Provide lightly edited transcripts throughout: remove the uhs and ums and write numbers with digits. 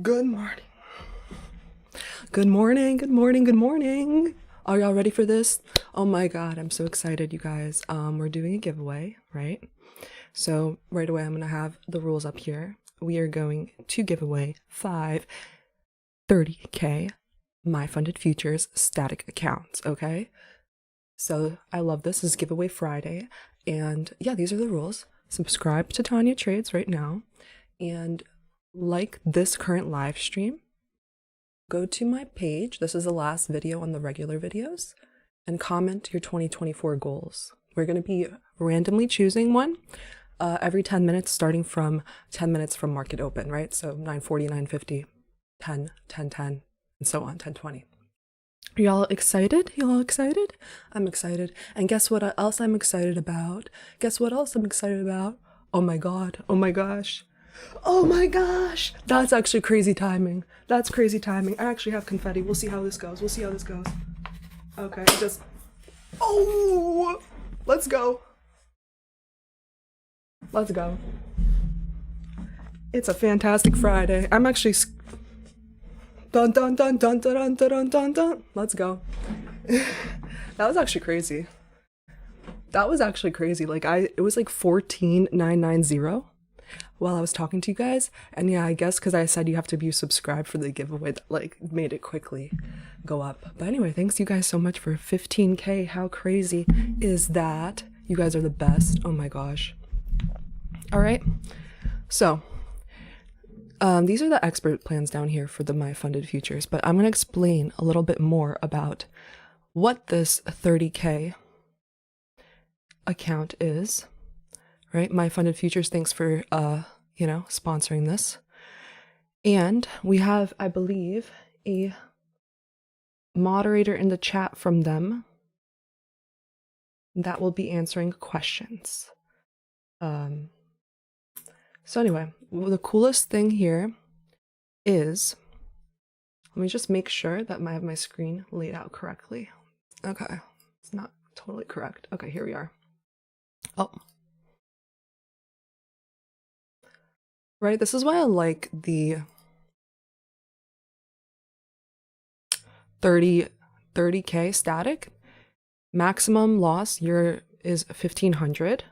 Good morning. Good morning, good morning, good morning. Are y'all ready for this? Oh my god, I'm so excited, you guys. We're doing a giveaway, right? So right away I'm gonna have the rules up here. We are going to give away 5 30K MyFundedFutures static accounts, okay? So I love this. This is giveaway Friday. And yeah, these are the rules. Subscribe to Tanya Trades right now. And like this current live stream, go to my page. This is the last video on the regular videos, and comment your 2024 goals. We're going to be randomly choosing one every 10 minutes, starting from 10 minutes from market open, right? So 9:40, 9:50, 10, 10:10, and so on, 10:20. Are y'all excited? Y'all excited? I'm excited. And guess what else I'm excited about? Guess what else I'm excited about? Oh my god. Oh my gosh. Oh my gosh! That's actually crazy timing. That's crazy timing. I actually have confetti. We'll see how this goes. We'll see how this goes. Okay, just... Oh! Let's go. Let's go. It's a fantastic Friday. I'm actually... Dun dun dun dun dun dun dun dun dun. Let's go. That was actually crazy. That was actually crazy. Like, it was like 14,990. While I was talking to you guys, and yeah, I guess because I said you have to be subscribed for the giveaway, that like made it quickly go up. But anyway, thanks you guys so much for 15K. How crazy is that? You guys are the best. Oh my gosh. All right, so these are the expert plans down here for the MyFundedFutures, but I'm going to explain a little bit more about what this 30K account is. Right, MyFundedFutures, thanks for sponsoring this. And we have, I believe, a moderator in the chat from them that will be answering questions. So anyway, the coolest thing here is, let me just make sure that I have my screen laid out correctly. Okay, it's not totally correct. Okay, here we are. Oh. Right, this is why I like the 30K static. Maximum loss is 1,500.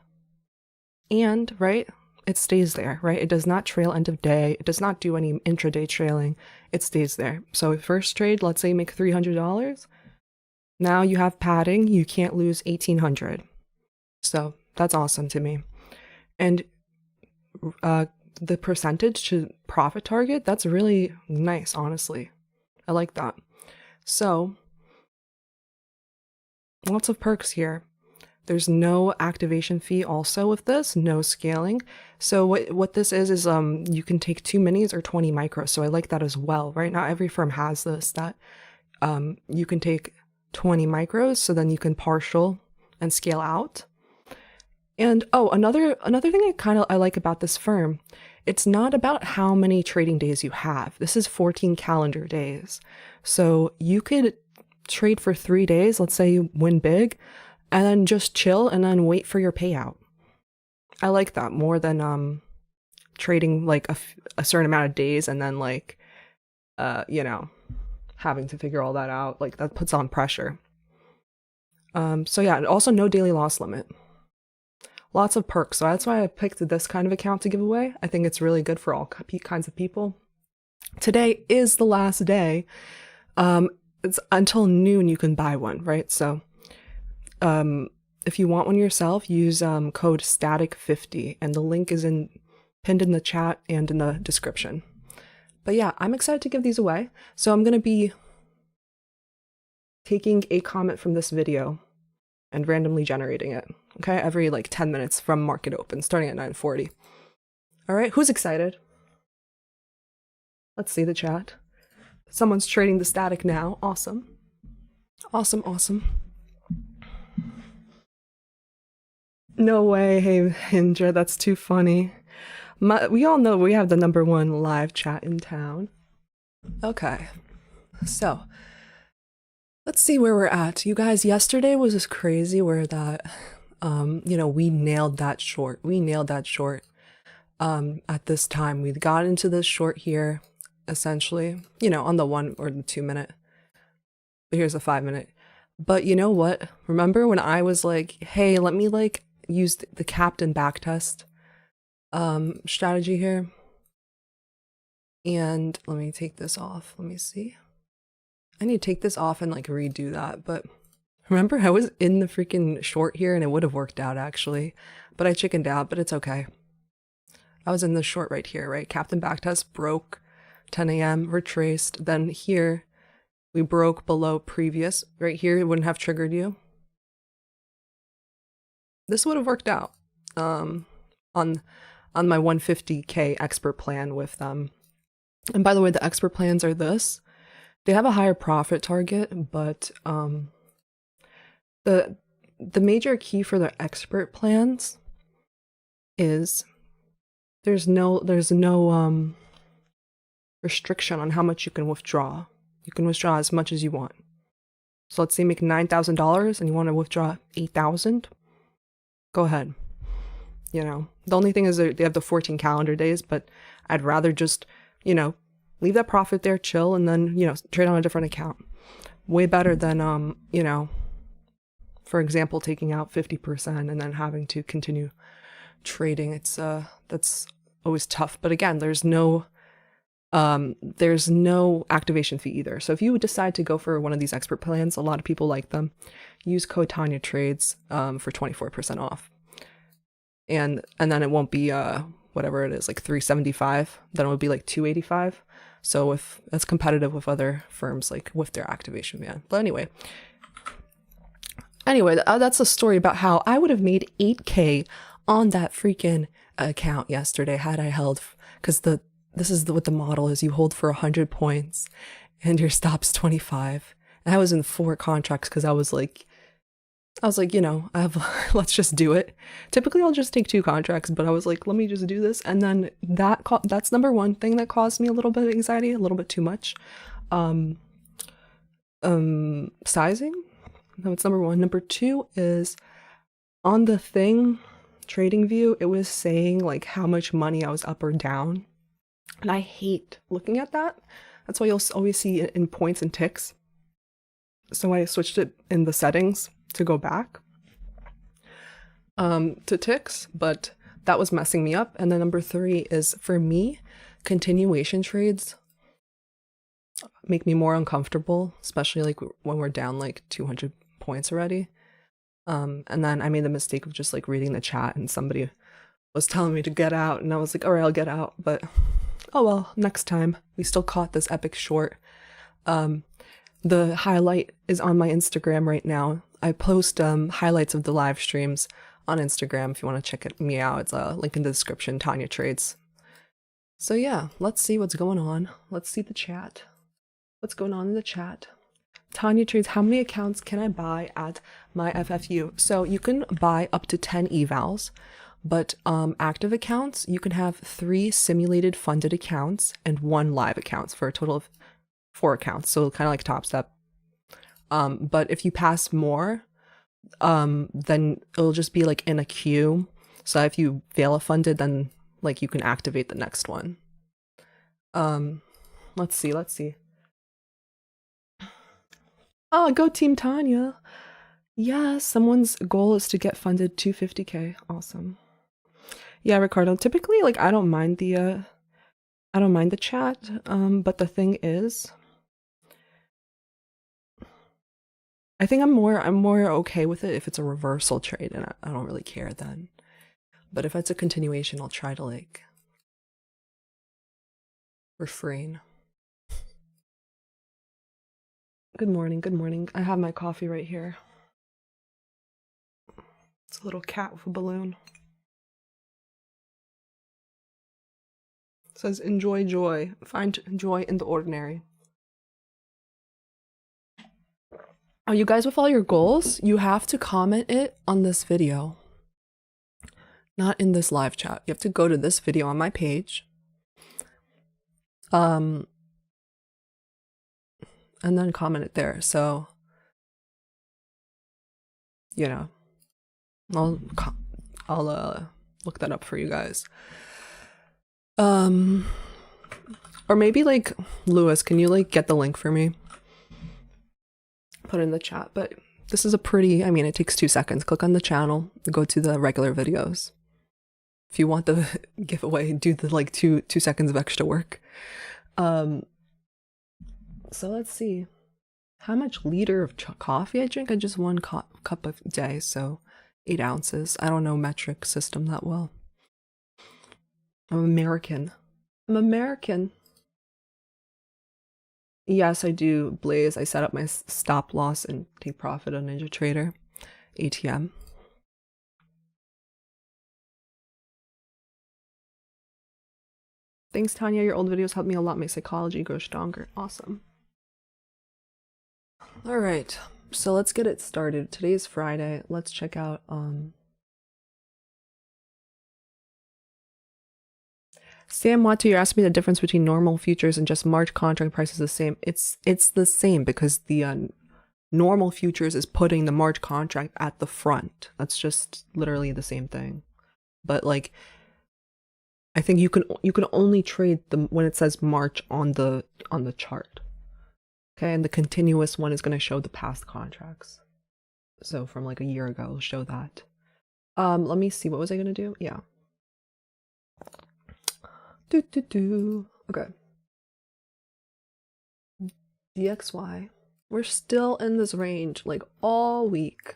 And, right, it stays there, right? It does not trail end of day. It does not do any intraday trailing. It stays there. So first trade, let's say you make $300. Now you have padding. You can't lose 1,800. So that's awesome to me. And the percentage to profit target, that's really nice, honestly. I like that. So lots of perks here. There's no activation fee also with this, no scaling. So what this is you can take 2 minis or 20 micros. So I like that as well, right? Not every firm has this, that you can take 20 micros, so then you can partial and scale out. And oh, another thing I like about this firm, it's not about how many trading days you have. This is 14 calendar days. So you could trade for 3 days, let's say you win big, and then just chill and then wait for your payout. I like that more than trading like a certain amount of days and then like having to figure all that out. Like, that puts on pressure. So yeah, and also no daily loss limit. Lots of perks, so that's why I picked this kind of account to give away. I think it's really good for all kinds of people. Today is the last day. It's until noon you can buy one, right? So if you want one yourself, use code static50, and the link is pinned in the chat and in the description. But yeah, I'm excited to give these away. So I'm going to be taking a comment from this video and randomly generating it, okay, every like 10 minutes from market open, starting at 9:40. All right, who's excited? Let's see the chat. Someone's trading the static now. Awesome. Awesome, awesome. No way, hey, Hindra, that's too funny. We all know we have the #1 live chat in town. Okay, so let's see where we're at. You guys, yesterday was just crazy where that, we nailed that short. We nailed that short at this time. We got into this short here. essentially, you know, on the 1 or the 2 minute. But here's a 5 minute. But you know what? Remember when I was like, hey, let me like use the captain backtest strategy here. And let me take this off. Let me see. I need to take this off and like redo that. But remember, I was in the freaking short here and it would have worked out actually. But I chickened out, but it's okay. I was in the short right here, right? Captain backtest broke 10 a.m. retraced. Then here we broke below previous. Right here, it wouldn't have triggered you. This would have worked out on my 150K expert plan with them. And by the way, the expert plans are this. They have a higher profit target, but the major key for the expert plans is there's no restriction on how much you can withdraw. You can withdraw as much as you want. So let's say you make $9,000 and you want to withdraw 8,000. Go ahead. You know, the only thing is they have the 14 calendar days, but I'd rather just, you know, leave that profit there, chill, and then, you know, trade on a different account. Way better than, you know, for example, taking out 50% and then having to continue trading. It's, that's always tough. But again, there's no activation fee either. So if you decide to go for one of these expert plans, a lot of people like them, use code Tanya Trades for 24% off. And then it won't be whatever it is, like $375, then it would be like $285. So if that's competitive with other firms, like with their activation ban. But anyway, that's a story about how I would have made 8K on that freaking account yesterday had I held, because this is what the model is. You hold for 100 points and your stop's 25. And I was in 4 contracts because I was like, you know, let's just do it. Typically I'll just take 2 contracts, but I was like, let me just do this. And then that's number one thing that caused me a little bit of anxiety, a little bit too much. Sizing. No, it's number one. Number 2 is on the thing, trading view, it was saying like how much money I was up or down. And I hate looking at that. That's why you'll always see it in points and ticks. So I switched it in the settings to go back to ticks, but that was messing me up. And then number 3 is, for me, continuation trades make me more uncomfortable, especially like when we're down like 200 points already. And then I made the mistake of just like reading the chat and somebody was telling me to get out, and I was like, all right, I'll get out. But oh well, next time. We still caught this epic short. The highlight is on my Instagram right now. I post highlights of the live streams on Instagram if you want to check me out. It's a link in the description, Tanya Trades. So yeah, let's see what's going on. Let's see the chat. What's going on in the chat? Tanya Trades, how many accounts can I buy at MyFFU? So you can buy up to 10 evals, but active accounts, you can have 3 simulated funded accounts and 1 live accounts for a total of 4 accounts. So kind of like Top Step. But if you pass more, then it'll just be like in a queue. So if you fail a funded, then like you can activate the next one. Let's see. Oh, go Team Tanya. Yeah, someone's goal is to get funded 250K. Awesome. Yeah, Ricardo, typically like I don't mind the chat, but the thing is, I think I'm more okay with it if it's a reversal trade, and I don't really care then. But if it's a continuation, I'll try to like refrain. Good morning, good morning. I have my coffee right here. It's a little cat with a balloon. It says, enjoy joy. Find joy in the ordinary. Are you guys with all your goals? You have to comment it on this video. Not in this live chat. You have to go to this video on my page. And then comment it there. So, you know, I'll look that up for you guys. Or maybe like Lewis, can you like get the link for me? Put it in the chat. But this is a pretty, I mean, it takes 2 seconds. Click on the channel, go to the regular videos. If you want the giveaway, do the like two seconds of extra work. So let's see how much liter of coffee I drink. I just 1 cup a day, so 8 ounces. I don't know metric system that well. I'm American. I'm American. Yes, I do Blaze. I set up my stop loss and take profit on NinjaTrader, ATM. Thanks, Tanya. Your old videos helped me a lot. My psychology grow stronger. Awesome. All right, so let's get it started. Today is Friday. Let's check out Sam Watu, you asked me the difference between normal futures and just March contract price is the same. It's the same because the normal futures is putting the March contract at the front. That's just literally the same thing. But like, I think you can only trade when it says March on the chart. Okay, and the continuous one is going to show the past contracts. So from like a year ago, it'll show that. Let me see. What was I going to do? Yeah. Okay. DXY. We're still in this range like all week.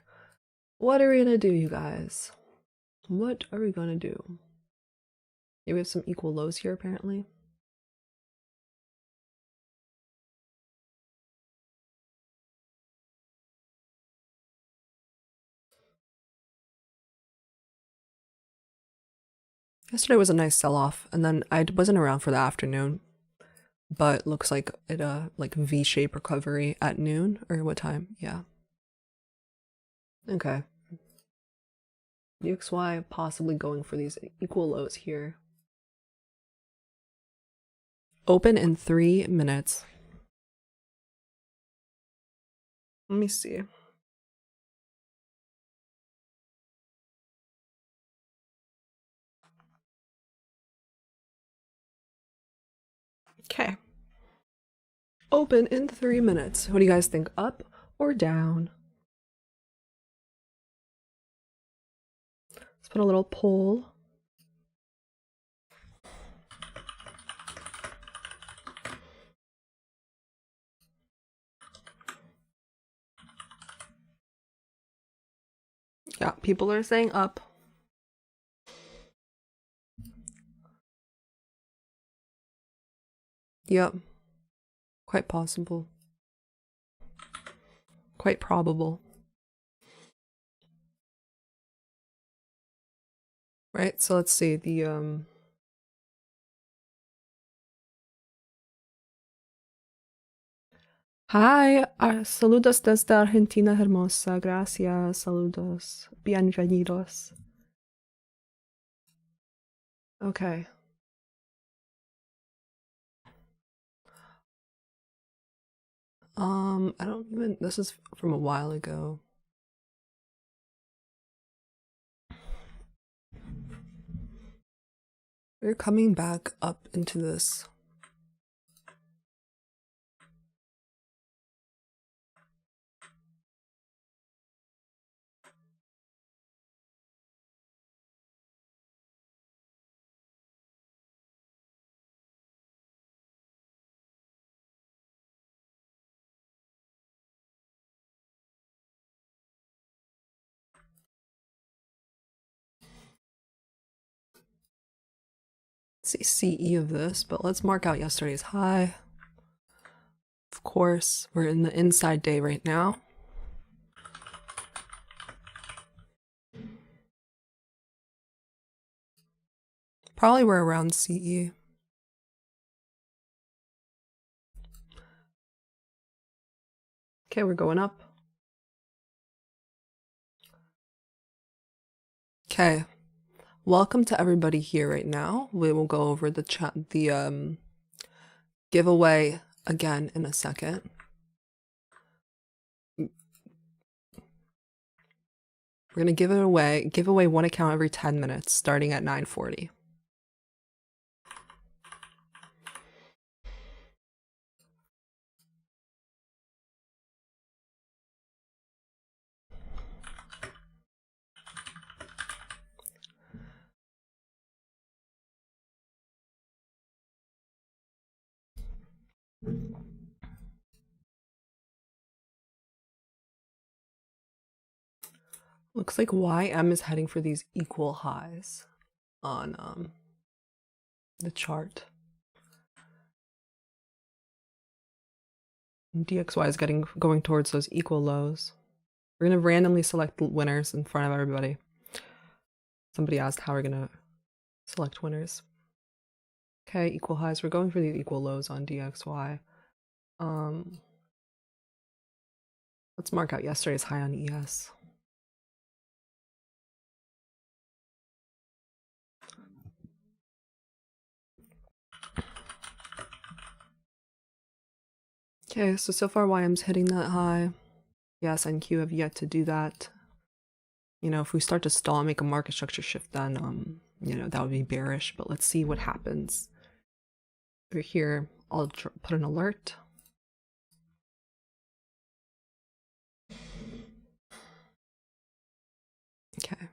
What are we gonna do, you guys? What are we gonna do? Yeah, we have some equal lows here apparently. Yesterday was a nice sell-off, and then I wasn't around for the afternoon, but looks like it like V-shape recovery at noon, or what time? Yeah. Okay. DXY possibly going for these equal lows here. Open in 3 minutes. Let me see. Okay. Open in 3 minutes. What do you guys think? Up or down? Let's put a little poll. Yeah, people are saying up. Yep. Quite possible. Quite probable. Right, so let's see the Hi, saludos desde Argentina hermosa. Gracias, saludos. Bienvenidos. Okay. I don't even, this is from a while ago. We're coming back up into this. Let's see CE of this, but let's mark out yesterday's high. Of course, we're in the inside day right now. Probably we're around CE. Okay, we're going up. Okay. Welcome to everybody here right now. We will go over the giveaway again in a second. We're gonna give away 1 account every 10 minutes, starting at 9:40. Looks like YM is heading for these equal highs on the chart. DXY is going towards those equal lows. We're going to randomly select winners in front of everybody. Somebody asked how we're going to select winners. Okay, equal highs. We're going for the equal lows on DXY. Let's mark out yesterday's high on ES. Okay, so far YM's hitting that high. Yes, NQ have yet to do that. You know, if we start to stall and make a market structure shift, then, you know, that would be bearish, but let's see what happens. Over here, I'll put an alert. Okay.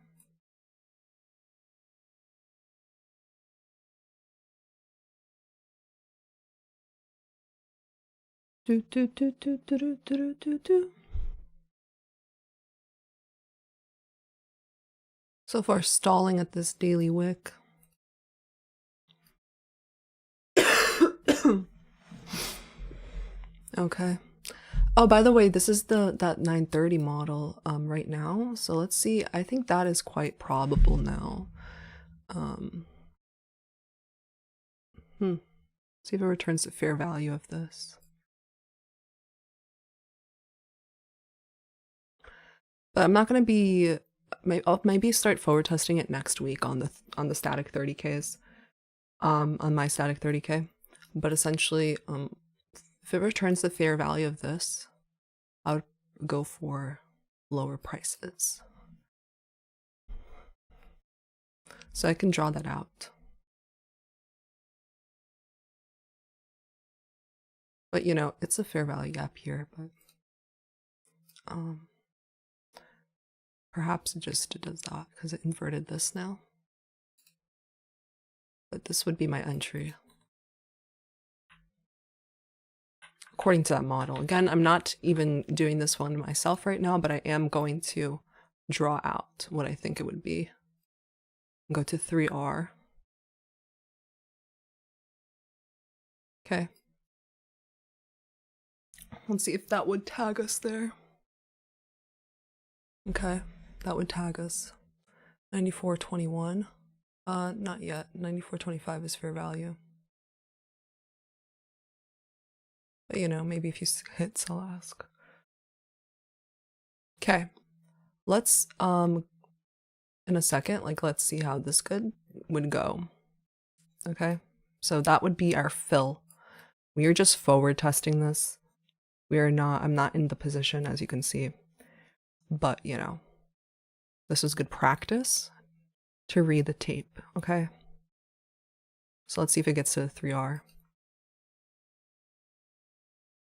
So far, stalling at this daily wick. Okay. Oh, by the way, this is that 930 model right now. So let's see. I think that is quite probable now. See if it returns the fair value of this. But I'm not going to be. I'll maybe start forward testing it next week on the static 30Ks, on my static 30K. But essentially, if it returns the fair value of this, I would go for lower prices. So I can draw that out. But you know, it's a fair value gap here, but perhaps it just does that because it inverted this now. But this would be my entry. According to that model. Again, I'm not even doing this one myself right now, but I am going to draw out what I think it would be. Go to 3R. Okay. Let's see if that would tag us there. Okay, that would tag us. 94.21. Not yet. 94.25 is fair value. But you know, maybe if you hit sell ask. Okay. Let's in a second, like let's see how this would go. Okay. So that would be our fill. We are just forward testing this. I'm not in the position, as you can see. But, you know, this is good practice to read the tape, okay? So let's see if it gets to the 3R.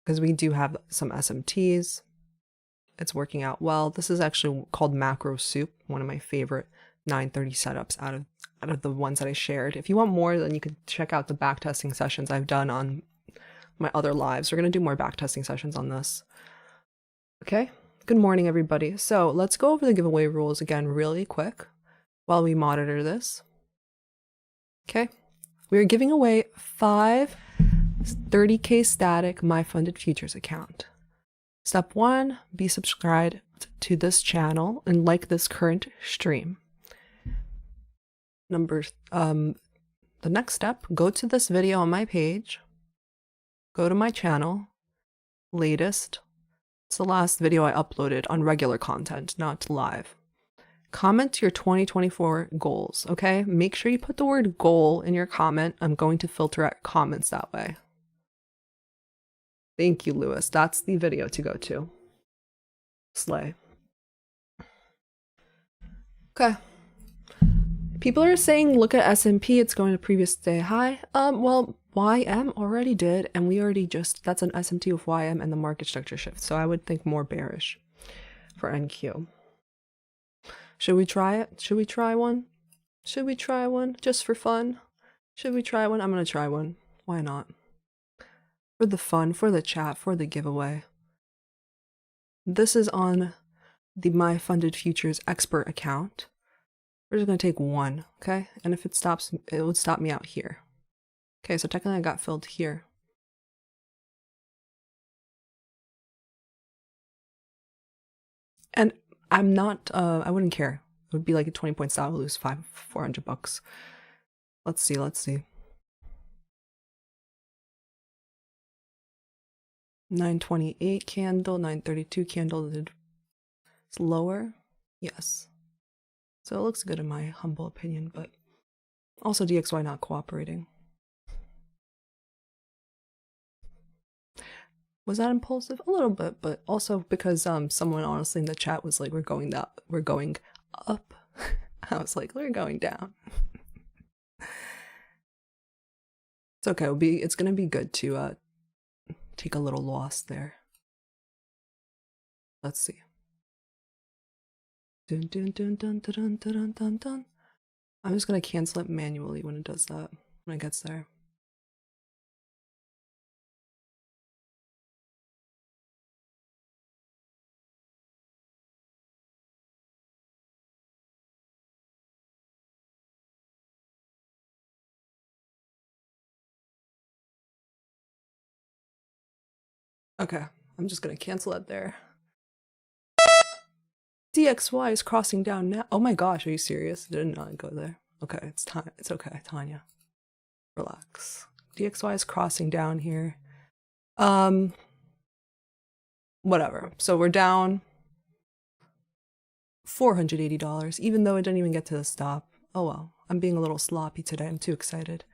Because we do have some SMTs. It's working out well. This is actually called Macro Soup, one of my favorite 930 setups out of the ones that I shared. If you want more, then you could check out the backtesting sessions I've done on my other lives. We're going to do more backtesting sessions on this. Okay? Good morning, everybody. So let's go over the giveaway rules again really quick while we monitor this. Okay? We're giving away 5 30K static MyFundedFutures account. Step 1, be subscribed to this channel and like this current stream. The next step, go to this video on my page, go to my channel, latest. It's the last video I uploaded on regular content, not live. Comment your 2024 goals, okay? Make sure you put the word goal in your comment. I'm going to filter out comments that way. Thank you, Lewis. That's the video to go to. Slay. Okay. People are saying, look at S&P, it's going to previous day high. Well, YM already did, and we already that's an SMT with YM and the market structure shift. So I would think more bearish for NQ. Should we try it? Should we try one? Should we try one just for fun? Should we try one? I'm going to try one. Why not? for the fun, for the chat, for the giveaway. This is on the MyFundedFutures expert account. We're just going to take one, okay? And if it stops, it would stop me out here. Okay, so technically I got filled here. And I'm not, I wouldn't care. It would be like a 20 point stop, I would lose $400. Let's see. 928 candle, 932 candle. It's lower. Yes. So it looks good in my humble opinion, but also DXY not cooperating. Was that impulsive? A little bit, but also because someone honestly in the chat was like, we're going up. I was like, we're going down. It's okay. It's gonna be good to take a little loss there. Let's see. Dun, dun, dun, dun, dun, dun, dun, dun, dun. I'm just gonna cancel it manually when it does that, when it gets there. Okay, I'm just gonna cancel it there. DXY is crossing down now. Oh my gosh, are you serious? It did not go there. Okay, it's time. It's okay, Tanya. Relax. DXY is crossing down here. Whatever. So we're down $480, even though it didn't even get to the stop. Oh well, I'm being a little sloppy today. I'm too excited.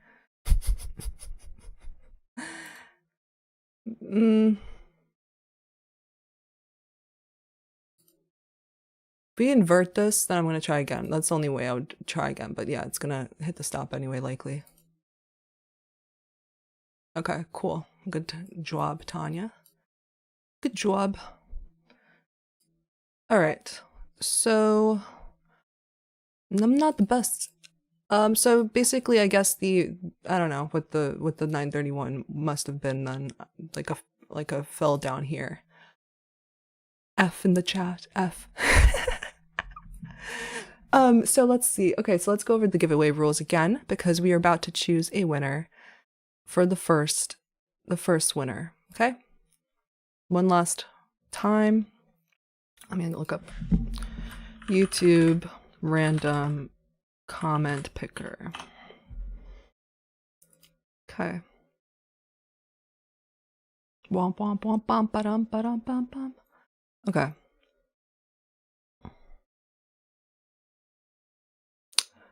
If we invert this, then I'm going to try again. That's the only way I would try again. But yeah, it's going to hit the stop anyway, likely. Okay, cool. Good job, Tanya. Good job. All right. So I'm not the best. So basically, I guess I don't know what the 931 must have been then, like a fill down here. F in the chat. F. So let's see. Okay, so let's go over the giveaway rules again, because we are about to choose a winner for the first winner. Okay. One last time. I'm gonna look up YouTube random comment picker. Okay. Womp womp womp bum ba-dum ba-dum bum bum. Okay.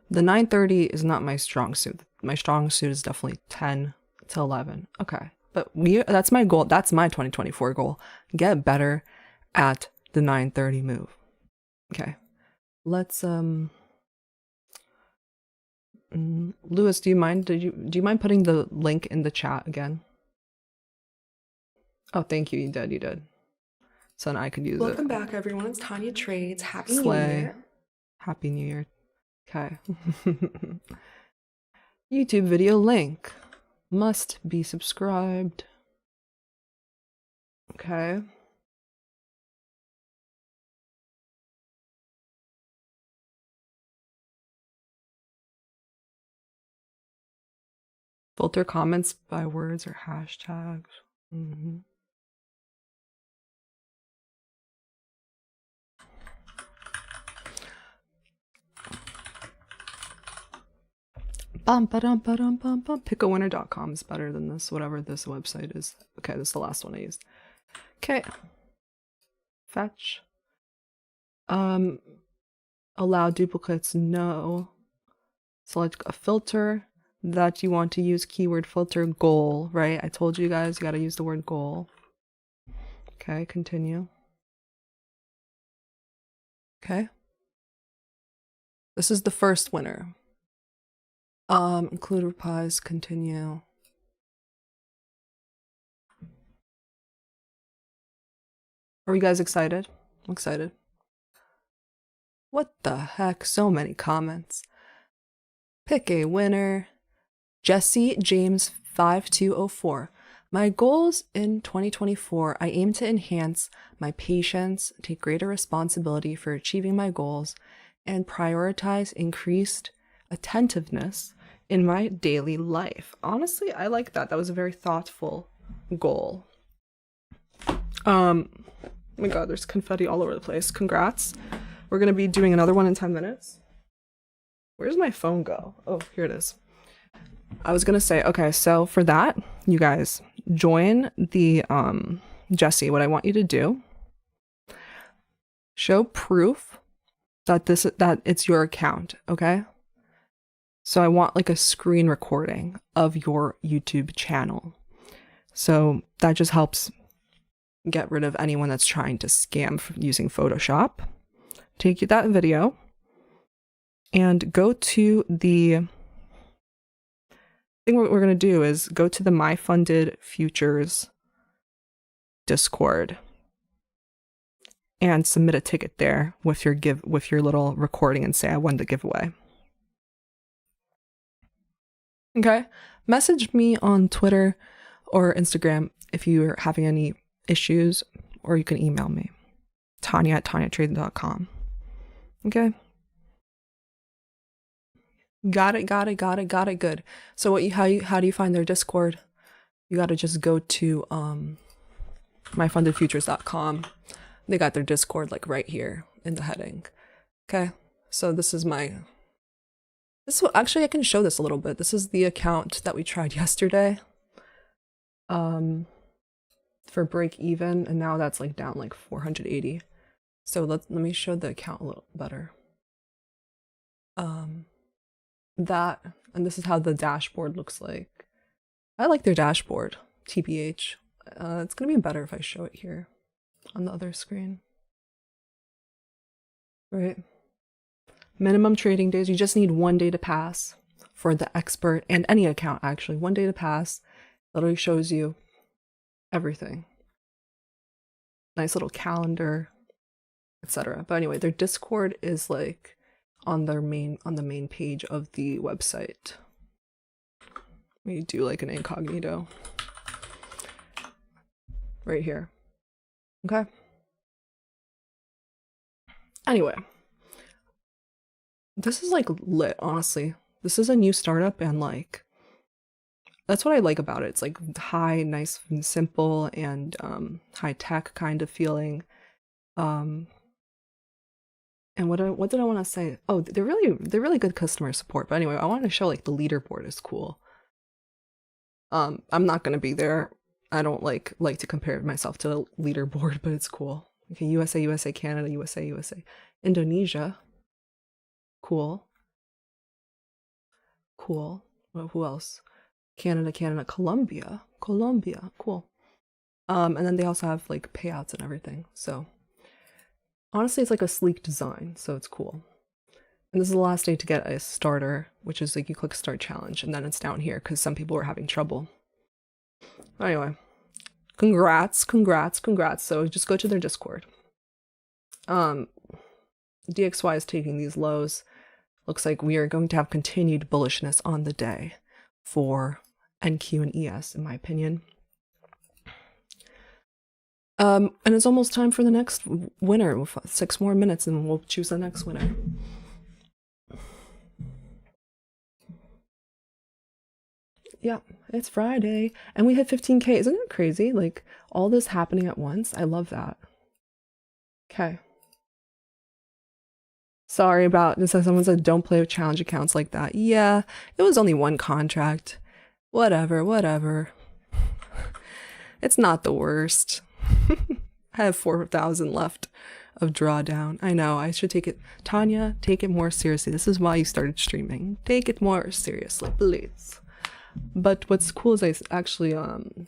The 930 is not my strong suit. My strong suit is definitely 10 to 11. Okay. But that's my goal. That's my 2024 goal. Get better at the 930 move. Okay. Let's Lewis, do you mind putting the link in the chat again? Oh, thank you. You did. So now I could use it. Welcome back, everyone. It's Tanya Trades. Happy New Year. Happy New Year. Okay. YouTube video link. Must be subscribed. Okay. Filter comments by words or hashtags. Pickawinner.com is better than this, whatever this website is. Okay, this is the last one I used. Okay. Fetch. Allow duplicates, no. Select a filter that you want to use, keyword filter goal, right? I told you guys you got to use the word goal. Okay, continue. Okay. This is the first winner. Include replies, continue. Are you guys excited? I'm excited. What the heck? So many comments. Pick a winner. Jesse James 5204. My goals in 2024, I aim to enhance my patience, take greater responsibility for achieving my goals, and prioritize increased attentiveness in my daily life. Honestly, I like that. That was a very thoughtful goal. Oh my god, there's confetti all over the place. Congrats. We're going to be doing another one in 10 minutes. Where's my phone go? Oh, here it is. I was going to say, okay, so for that, you guys join the, Jesse, what I want you to do, show proof that it's your account, okay? So I want like a screen recording of your YouTube channel. So that just helps get rid of anyone that's trying to scam using Photoshop. Take that video and go to the thing. What we're going to do is go to the MyFundedFutures Discord and submit a ticket there with your little recording and say I won the giveaway. Okay? Message me on Twitter or Instagram if you're having any issues, or you can email me, Tanya@TanyaTrading.com. Okay? Got it. Good. So how do you find their Discord? You got to just go to MyFundedFutures.com. They got their Discord like right here in the heading. Okay, so actually I can show this a little bit. This is the account that we tried yesterday for break even, and now that's like down like 480. So let me show the account a little better. And this is how the dashboard looks like. I like their dashboard, TBH. It's gonna be better if I show it here on the other screen. Right. Minimum trading days. You just need 1 day to pass for the expert and any account, actually. 1 day to pass. Literally shows you everything. Nice little calendar, etc. But anyway, their Discord is like on the main page of the website. We do like an incognito right here. Okay. Anyway, this is like lit, honestly. This is a new startup, and like that's what I like about it. It's like high, nice and simple, and high tech kind of feeling. And what did I want to say? Oh, they're really good customer support. But anyway, I wanted to show like the leaderboard is cool. I'm not gonna be there. I don't like to compare myself to a leaderboard, but it's cool. Okay, USA, Canada, USA, Indonesia. Cool. Well, who else? Canada, Colombia, cool. And then they also have like payouts and everything. So honestly, it's like a sleek design, so it's cool. And this is the last day to get a starter, which is like you click start challenge, and then it's down here because some people were having trouble. Anyway, congrats. So just go to their Discord. DXY is taking these lows. Looks like we are going to have continued bullishness on the day for NQ and ES, in my opinion. And it's almost time for the next winner. 6 more minutes and we'll choose the next winner. Yeah, it's Friday and we hit 15K. Isn't it crazy? Like all this happening at once. I love that. Okay. Sorry about this. Someone said don't play with challenge accounts like that. Yeah, it was only one contract. Whatever. It's not the worst. I have 4,000 left of drawdown. I know, I should take it. Tanya, take it more seriously. This is why you started streaming. Take it more seriously, please. But what's cool is I actually,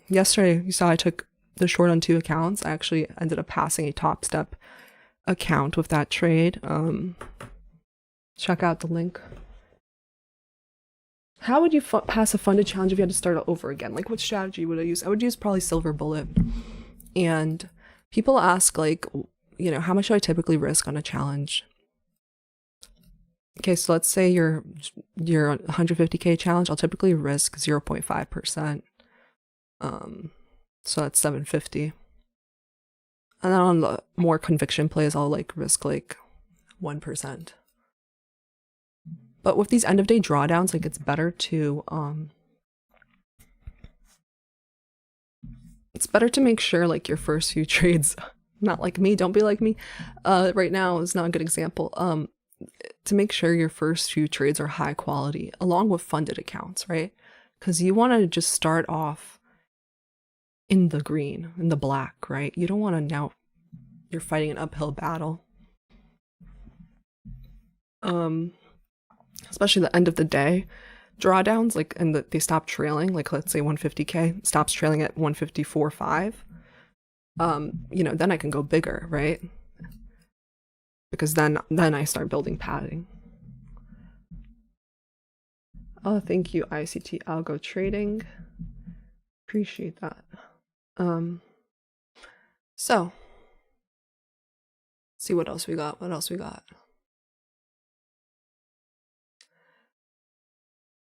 yesterday you saw I took the short on 2 accounts. I actually ended up passing a Top Step account with that trade. Check out the link. How would you pass a funded challenge if you had to start over again? Like what strategy would I use? I would use probably Silver Bullet. And people ask like, you know, how much do I typically risk on a challenge? Okay, so let's say your 150K challenge, I'll typically risk 0.5%. So that's 750. And then on the more conviction plays, I'll like risk like 1%. But with these end of day drawdowns, like it's better to make sure like your first few trades, not like me, don't be like me. Right now is not a good example. To make sure your first few trades are high quality along with funded accounts, right? Because you want to just start off in the green, in the black, right? You don't want to now you're fighting an uphill battle. Especially the end of the day drawdowns, like, and they stop trailing, like let's say 150K stops trailing at 154.5. You know, then I can go bigger, right? Because then I start building padding. Oh, thank you, ICT Algo Trading. Appreciate that. So, see what else we got.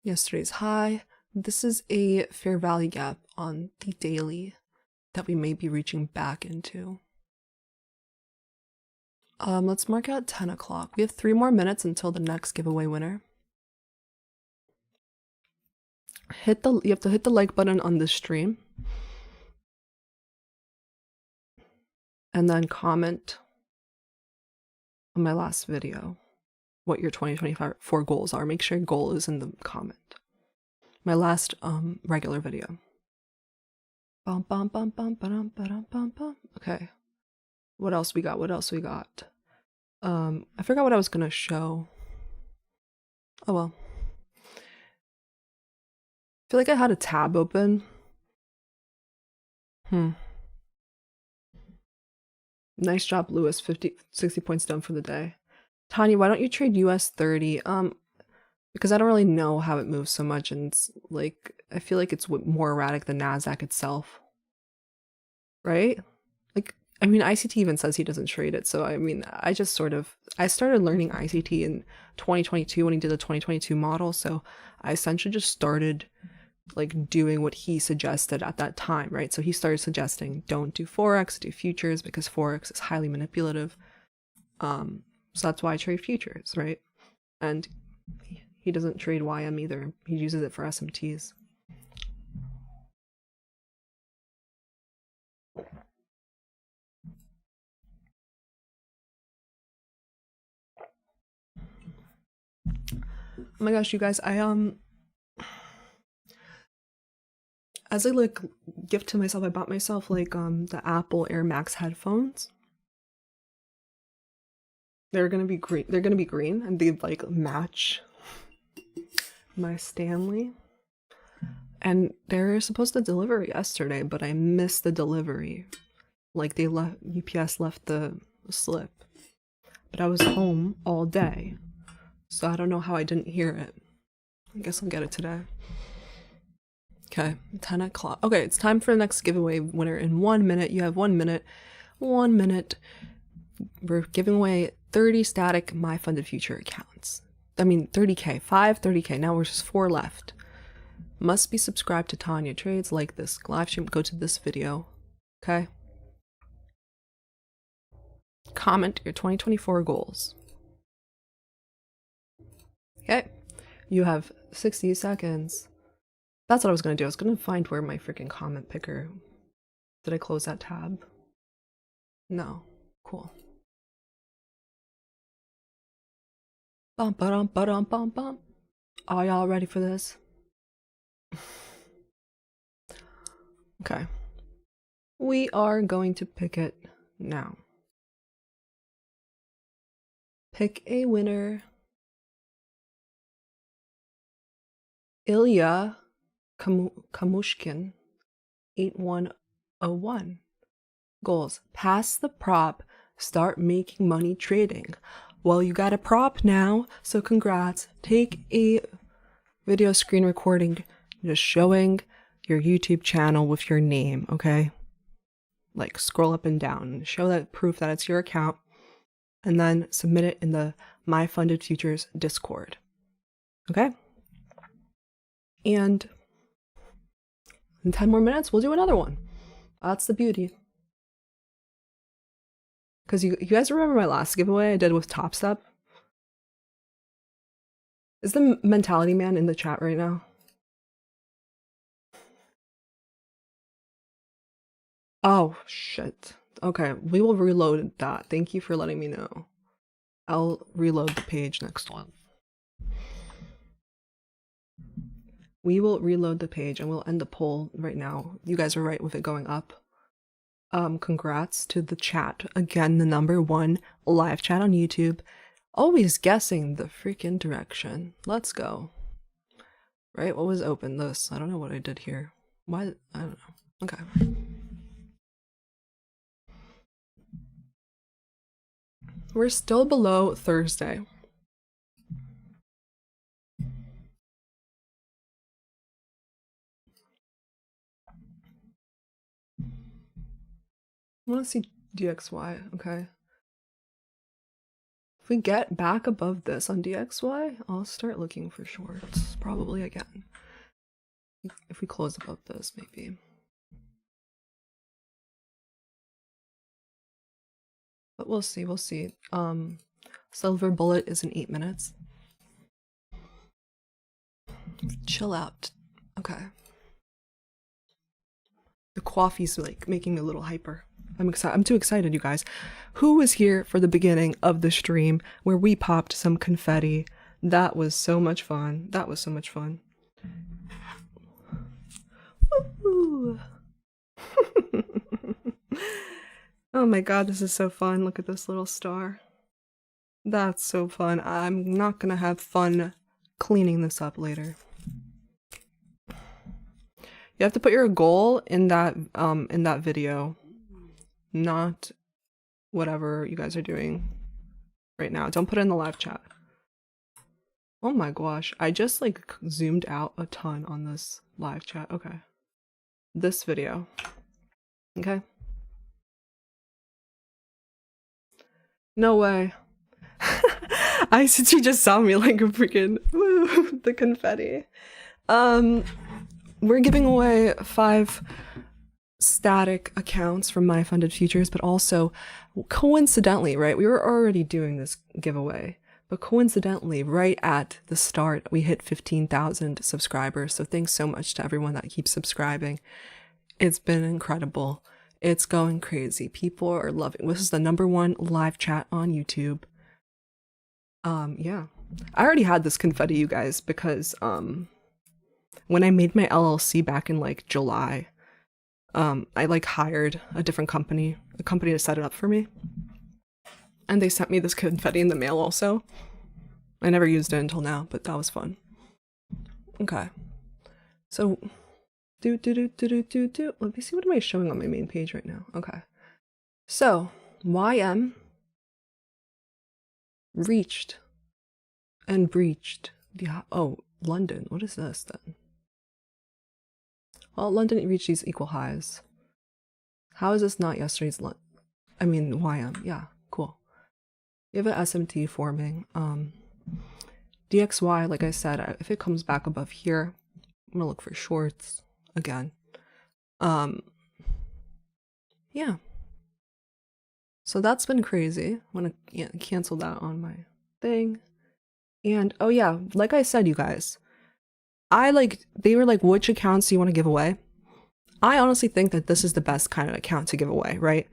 Yesterday's high. This is a fair value gap on the daily that we may be reaching back into. Let's mark out 10 o'clock. We have 3 more minutes until the next giveaway winner. You have to hit the like button on this stream. And then comment on my last video what your 2024 goals are. Make sure your goal is in the comment. My last regular video. Okay. What else we got? I forgot what I was gonna show. Oh well. I feel like I had a tab open. Nice job, Lewis. 60 points down for the day. Tanya, why don't you trade US 30? Because I don't really know how it moves so much, and it's like I feel like it's more erratic than NASDAQ itself. Right? Like, I mean, ICT even says he doesn't trade it. So I mean, I started learning ICT in 2022 when he did the 2022 model. So I essentially just started like doing what he suggested at that time, right? So he started suggesting don't do Forex, do futures, because Forex is highly manipulative. So that's why I trade futures, right? And he doesn't trade YM either. He uses it for SMTs. Oh my gosh, you guys, as a like gift to myself, I bought myself like the Apple Air Max headphones. They're gonna be green, and they like match my Stanley. And they're supposed to deliver yesterday, but I missed the delivery. Like UPS left the slip, but I was home all day, so I don't know how I didn't hear it. I guess I'll get it today. Okay, 10 o'clock. Okay, it's time for the next giveaway winner in 1 minute. You have 1 minute. 1 minute. We're giving away 30 static MyFundedFutures accounts. I mean, 30K. 30K. Now we're just 4 left. Must be subscribed to Tanya Trades, like this live stream, go to this video. Okay? Comment your 2024 goals. Okay? You have 60 seconds. That's what I was going to do. I was going to find where my freaking comment picker. Did I close that tab? No. Cool. Bum, ba-dum, ba-dum, bum, bum. Are y'all ready for this? Okay. We are going to pick it now. Pick a winner. Ilya Kamushkin, 8101. Goals: pass the prop, start making money trading. Well, you got a prop now, so congrats. Take a video screen recording just showing your YouTube channel with your name, okay? Like scroll up and down, show that proof that it's your account, and then submit it in the MyFundedFutures Discord, okay? And In 10 more minutes, we'll do another one. That's the beauty. Because you guys remember my last giveaway I did with Top Step? Is the mentality man in the chat right now? Oh, shit. Okay, we will reload that. Thank you for letting me know. I'll reload the page next one. We will reload the page and we'll end the poll right now. You guys are right with it going up. Congrats to the chat. Again, the #1 live chat on YouTube. Always guessing the freaking direction. Let's go. Right? What was open? This. I don't know what I did here. Why? I don't know. Okay. We're still below Thursday. I want to see DXY. Okay. If we get back above this on DXY, I'll start looking for shorts, probably again. If we close above this, maybe. But we'll see, we'll see. Silver bullet is in 8 minutes. Chill out. Okay. The coffee's like making me a little hyper. I'm excited. I'm too excited, you guys. Who was here for the beginning of the stream where we popped some confetti? That was so much fun. That was so much fun. Woo! Oh my god, this is so fun. Look at this little star. That's so fun. I'm not gonna have fun cleaning this up later. You have to put your goal in that video, not whatever you guys are doing right now. Don't put it in the live chat. Oh my gosh, I just like zoomed out a ton on this live chat. Okay. This video. Okay. No way. ICT just saw me like a freaking woo, the confetti. We're giving away 5 static accounts from MyFundedFutures, but also coincidentally, right? We were already doing this giveaway, but coincidentally, right at the start, we hit 15,000 subscribers. So thanks so much to everyone that keeps subscribing. It's been incredible. It's going crazy. People are loving. This is the #1 live chat on YouTube. Yeah. I already had this confetti, you guys, because when I made my LLC back in like July, I like hired a different company, a company to set it up for me. And they sent me this confetti in the mail also. I never used it until now, but that was fun. Okay. So let me see, what am I showing on my main page right now? Okay. So YM reached and breached the London. What is this then? Well, London reached these equal highs. How is this not yesterday's YM? Yeah, cool. You have an SMT forming. DXY, like I said, if it comes back above here, I'm gonna look for shorts again. Yeah. So that's been crazy. I'm gonna cancel that on my thing. And oh yeah, like I said, you guys, they were like, which accounts do you want to give away? I honestly think that this is the best kind of account to give away, right?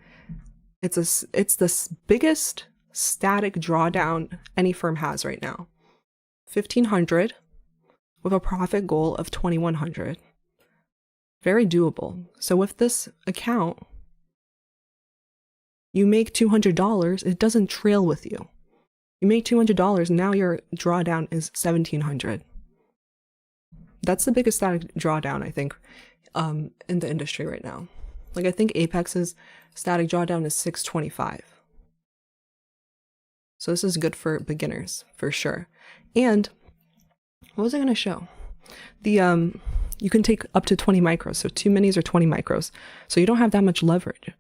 It's the biggest static drawdown any firm has right now. 1,500 with a profit goal of 2,100. Very doable. So with this account, you make $200, it doesn't trail with you. You make $200, now your drawdown is 1,700. That's the biggest static drawdown, I think, in the industry right now. Like, I think Apex's static drawdown is 625. So this is good for beginners, for sure. And what was I going to show? You can take up to 20 micros. So 2 minis or 20 micros. So you don't have that much leverage.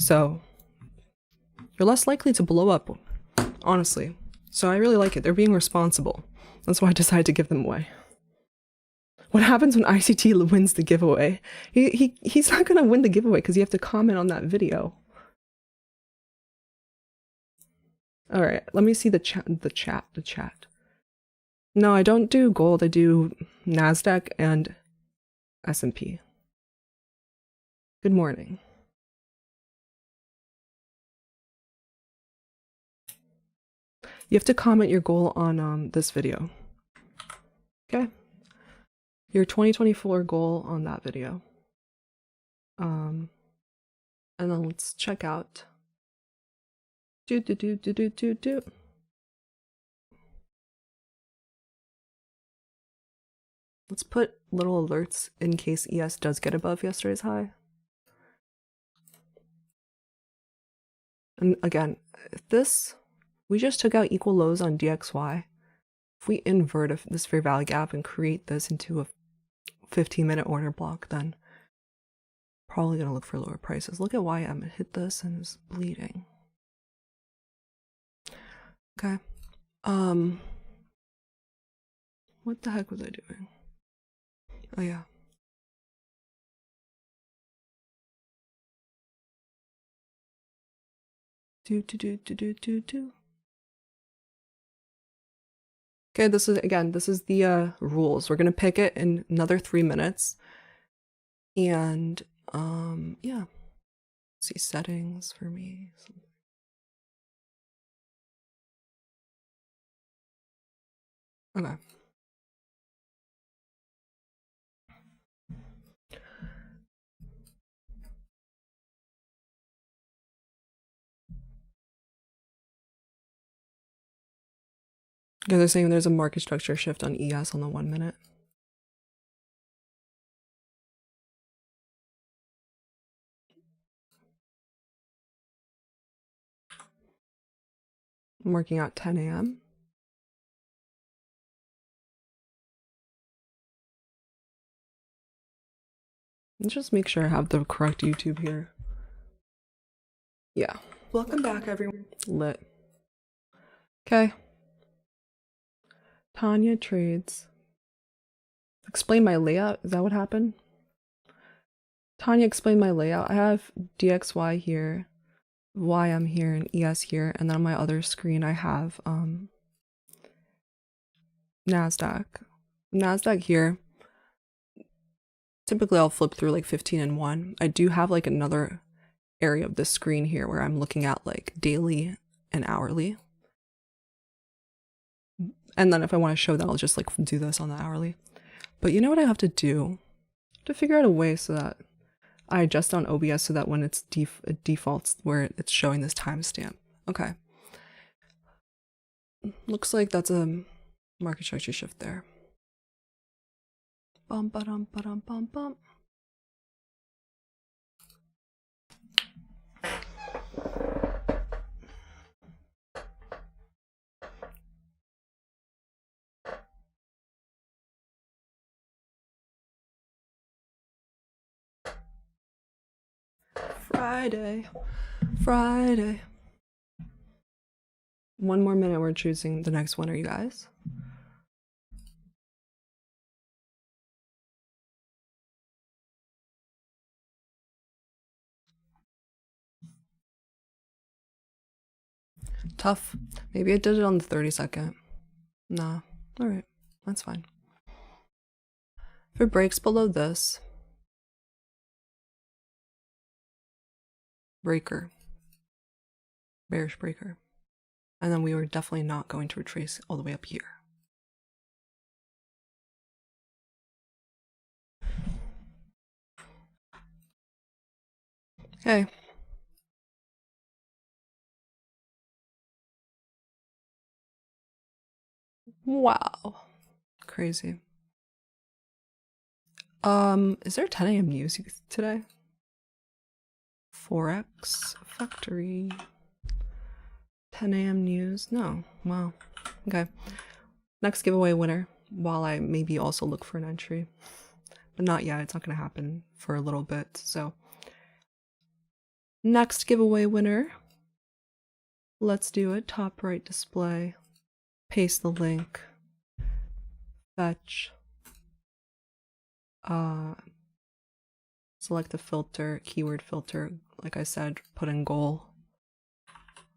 So you're less likely to blow up, honestly. So I really like it. They're being responsible. That's why I decided to give them away. What happens when ICT wins the giveaway? He's not gonna win the giveaway because you have to comment on that video. All right, let me see the chat. No, I don't do gold. I do NASDAQ and S&P. Good morning. You have to comment your goal on this video. Okay? Your 2024 goal on that video. And then let's check out. Let's put little alerts in case ES does get above yesterday's high. And again, we just took out equal lows on DXY. If we invert this fair value gap and create this into a 15-minute order block, then probably gonna look for lower prices. Look at YM, it hit this and is bleeding. Okay. What the heck was I doing? Oh yeah. Okay, this is the rules. We're gonna pick it in another 3 minutes. And yeah. Let's see settings for me. Okay. Yeah, they're saying there's a market structure shift on ES on the 1 minute. I'm working out 10 a.m. Let's just make sure I have the correct YouTube here. Yeah. Welcome back, everyone. Lit. Okay. Tanya trades. Explain my layout. Is that what happened? Tanya explained my layout. I have DXY here, YM here, and ES here, and then on my other screen I have NASDAQ. NASDAQ here. Typically I'll flip through like 15 and 1. I do have like another area of the screen here where I'm looking at like daily and hourly. And then if I want to show that, I'll just like do this on the hourly. But you know what I have to do? To figure out a way so that I adjust on OBS so that when it defaults where it's showing this timestamp. Okay. Looks like that's a market structure shift there. Bum ba dum ba dum bum bum. Friday. 1 more minute, we're choosing the next winner, you guys. Tough. Maybe I did it on the 32nd. Nah. Alright. That's fine. If it breaks below this, breaker. Bearish breaker. And then we were definitely not going to retrace all the way up here. Okay. Wow. Crazy. Is there 10 a.m. news today? Forex Factory. 10 a.m. news? No. Wow. Okay. Next giveaway winner, while I maybe also look for an entry. But not yet. It's not going to happen for a little bit. So, next giveaway winner. Let's do it. Top right display. Paste the link. Fetch. select the filter, keyword filter. Like I said, put in goal.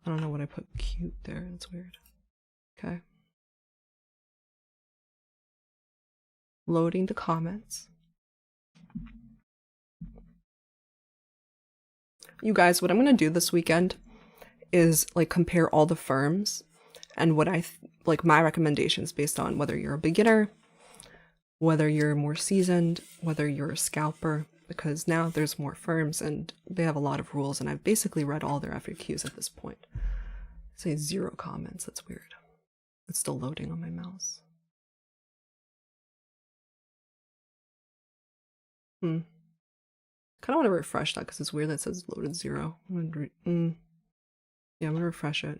I don't know what I put cute there. That's weird. Okay. Loading the comments. You guys, what I'm going to do this weekend is like compare all the firms and what like my recommendations based on whether you're a beginner, whether you're more seasoned, whether you're a scalper, because now there's more firms and they have a lot of rules and I've basically read all their FAQs at this point. Say 0 comments. That's weird. It's still loading on my mouse. Kind of want to refresh that because it's weird that it says loaded 0. Yeah, I'm gonna refresh it.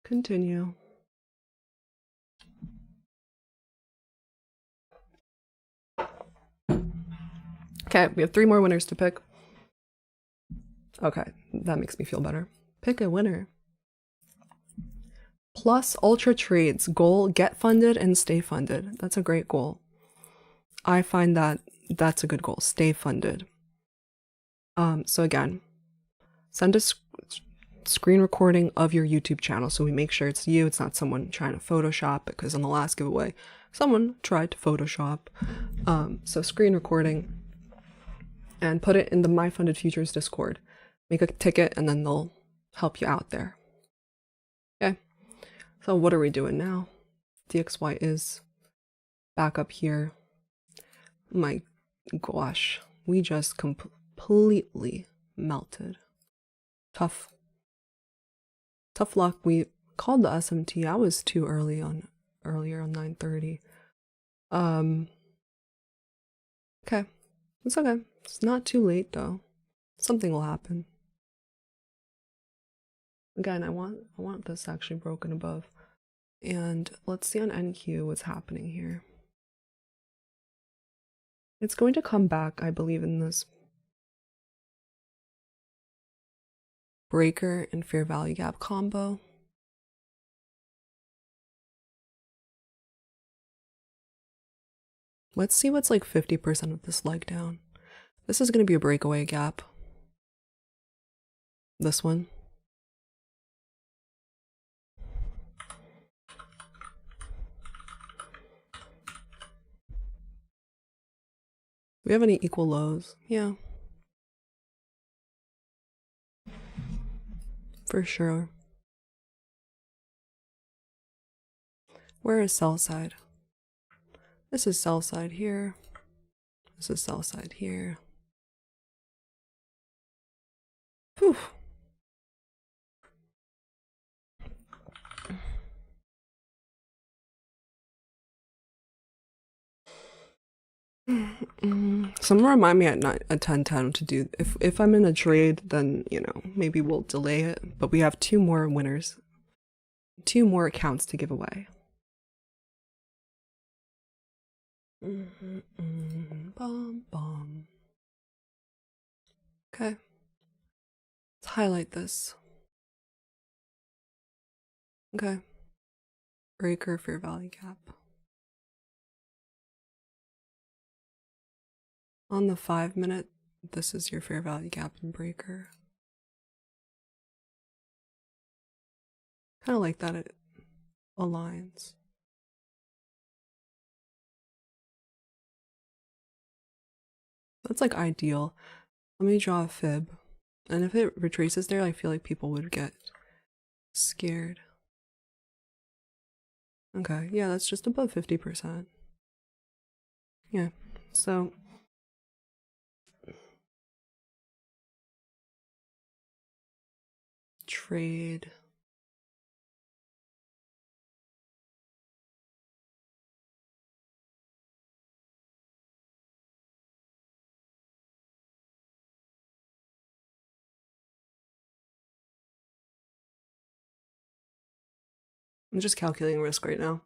Continue. Okay, we have 3 more winners to pick. Okay, that makes me feel better. Pick a winner. Plus Ultra Trades. Goal, get funded and stay funded. That's a great goal. I find that that's a good goal. Stay funded. So again, send a screen recording of your YouTube channel so we make sure it's you. It's not someone trying to Photoshop, because on the last giveaway, someone tried to Photoshop. So screen recording and put it in the MyFundedFutures Discord. Make a ticket and then they'll help you out there. Okay. So what are we doing now? DXY is back up here. My gosh, we just completely melted. Tough luck. We called the SMT. I was too earlier on 9:30. Okay. It's okay. It's not too late though. Something will happen. Again, I want this actually broken above. And let's see on NQ what's happening here. It's going to come back, I believe, in this breaker and fair value gap combo. Let's see what's like 50% of this leg down. This is going to be a breakaway gap. This one. We have any equal lows? Yeah. For sure. Where is sell side? This is sell side here. This is sell side here. Whew. Someone remind me at 10:10 to do, if I'm in a trade, then you know, maybe we'll delay it, but we have 2 more winners, 2 more accounts to give away. Bum, bum. Okay, let's highlight this. Okay, breaker, fair value gap. On the 5-minute, this is your fair value gap and breaker. Kind of like that it aligns. That's like ideal. Let me draw a fib. And if it retraces there, I feel like people would get scared. Okay, yeah, that's just above 50%. Yeah, so trade. I'm just calculating risk right now.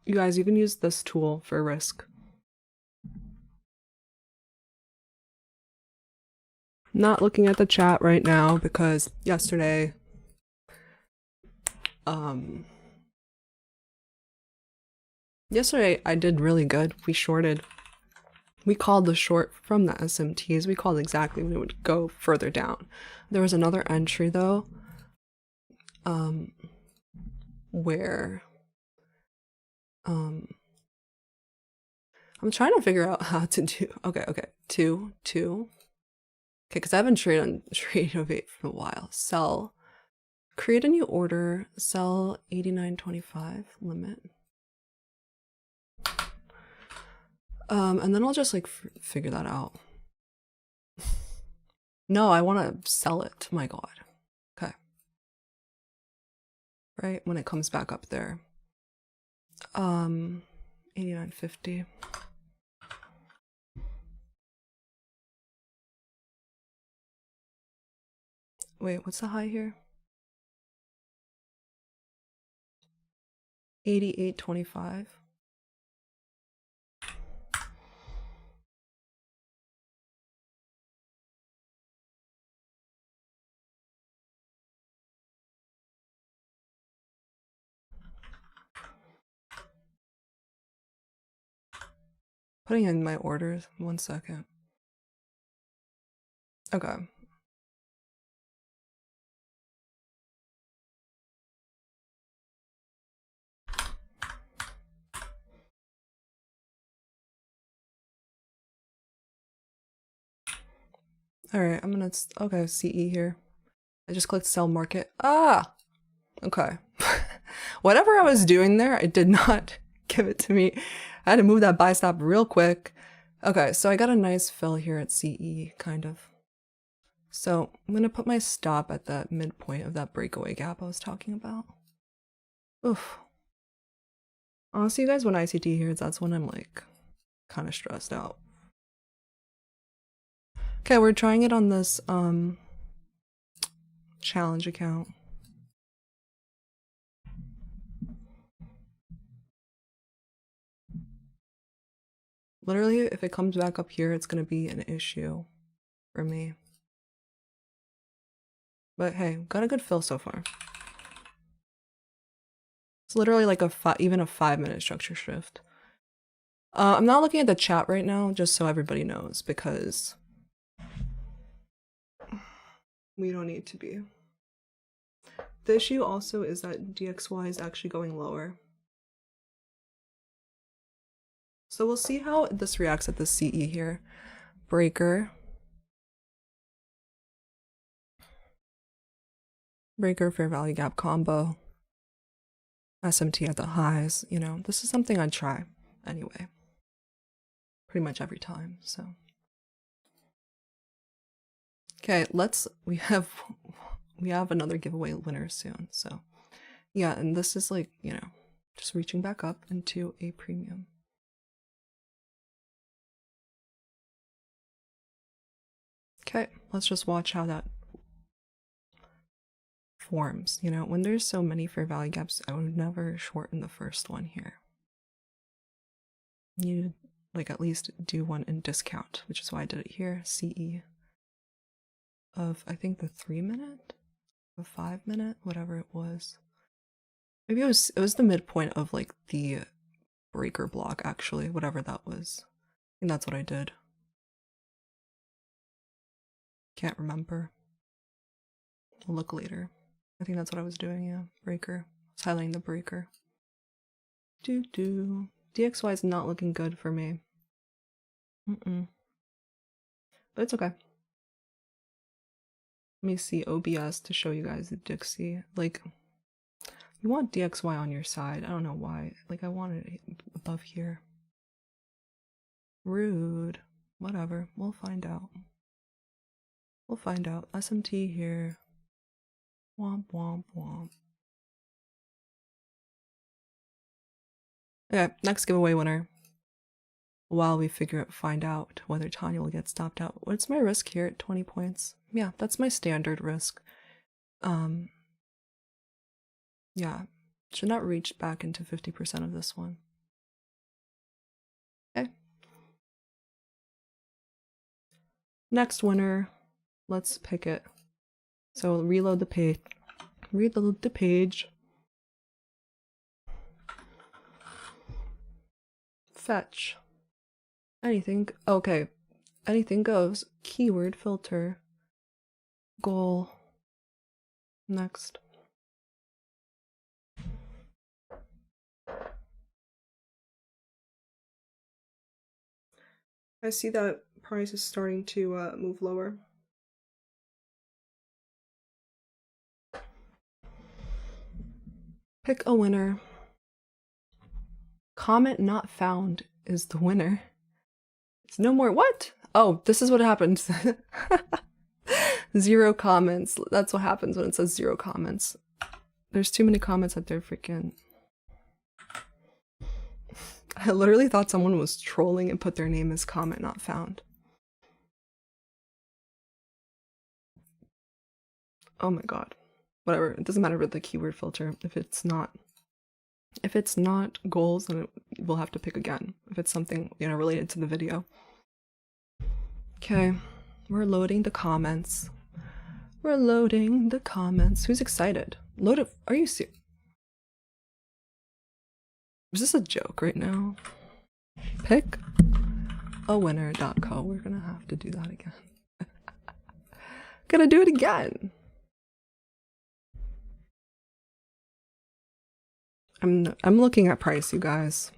You guys, you can use this tool for risk. Not looking at the chat right now because yesterday, yesterday I did really good. We shorted. We called the short from the SMTs. We called exactly when it would go further down. There was another entry though, where I'm trying to figure out how to do. Okay, two. Okay, because I haven't traded on Trade for a while. Sell, create a new order. Sell 89.25 limit. And then I'll just like figure that out. No, I want to sell it. My God. Okay. Right when it comes back up there. 89.50. Wait, what's the high here? 88.25. Putting in my orders. 1 second. Okay. All right, I'm gonna, okay, CE here. I just clicked sell market. Ah, okay. Whatever I was doing there, it did not give it to me. I had to move that buy stop real quick. Okay, so I got a nice fill here at CE, kind of. So I'm gonna put my stop at that midpoint of that breakaway gap I was talking about. Oof. Honestly, you guys, when ICT here, that's when I'm like kind of stressed out. Okay, we're trying it on this challenge account. Literally, if it comes back up here, it's gonna be an issue for me. But hey, got a good fill so far. It's literally like even a 5-minute structure shift. I'm not looking at the chat right now, just so everybody knows, because we don't need to be. The issue also is that DXY is actually going lower. So we'll see how this reacts at the CE here. Breaker, fair value gap combo, SMT at the highs. You know, this is something I'd try anyway. Pretty much every time, so. Okay, we have another giveaway winner soon, so. Yeah, and this is like, you know, just reaching back up into a premium. Okay, let's just watch how that forms. You know, when there's so many fair value gaps, I would never shorten the first one here. You like at least do one in discount, which is why I did it here. CE of, I think, the 3-minute, the 5-minute, whatever it was. Maybe it was the midpoint of like the breaker block, actually, whatever that was. I think that's what I did. Can't remember. I'll look later. I think that's what I was doing, yeah. Breaker. I was highlighting the breaker. DXY is not looking good for me. But it's okay. Let me see OBS to show you guys the Dixie. Like, you want DXY on your side. I don't know why. Like, I want it above here. Rude. Whatever. We'll find out. We'll find out. SMT here. Womp, womp, womp. Okay, next giveaway winner. While we find out whether Tanya will get stopped out. What's my risk here at 20 points? Yeah, that's my standard risk. Yeah, should not reach back into 50% of this one. Next winner. Let's pick it. So reload the page. Reload the page. Fetch. Anything. Okay. Anything goes. Keyword filter. Goal. Next. I see that price is starting to move lower. Pick a winner. Comment not found is the winner. It's no more. What? Oh, this is what happens. 0 comments. That's what happens when it says 0 comments. There's too many comments that they're freaking. I literally thought someone was trolling and put their name as comment not found. Oh my god. Whatever. It doesn't matter about the keyword filter. If it's not goals, then we'll have to pick again. If it's something, you know, related to the video. Okay. We're loading the comments. We're loading the comments. Who's excited? Load it. Are you serious? Is this a joke right now? Pick a winner.co. We're gonna have to do that again. Gonna do it again. I'm looking at price, you guys.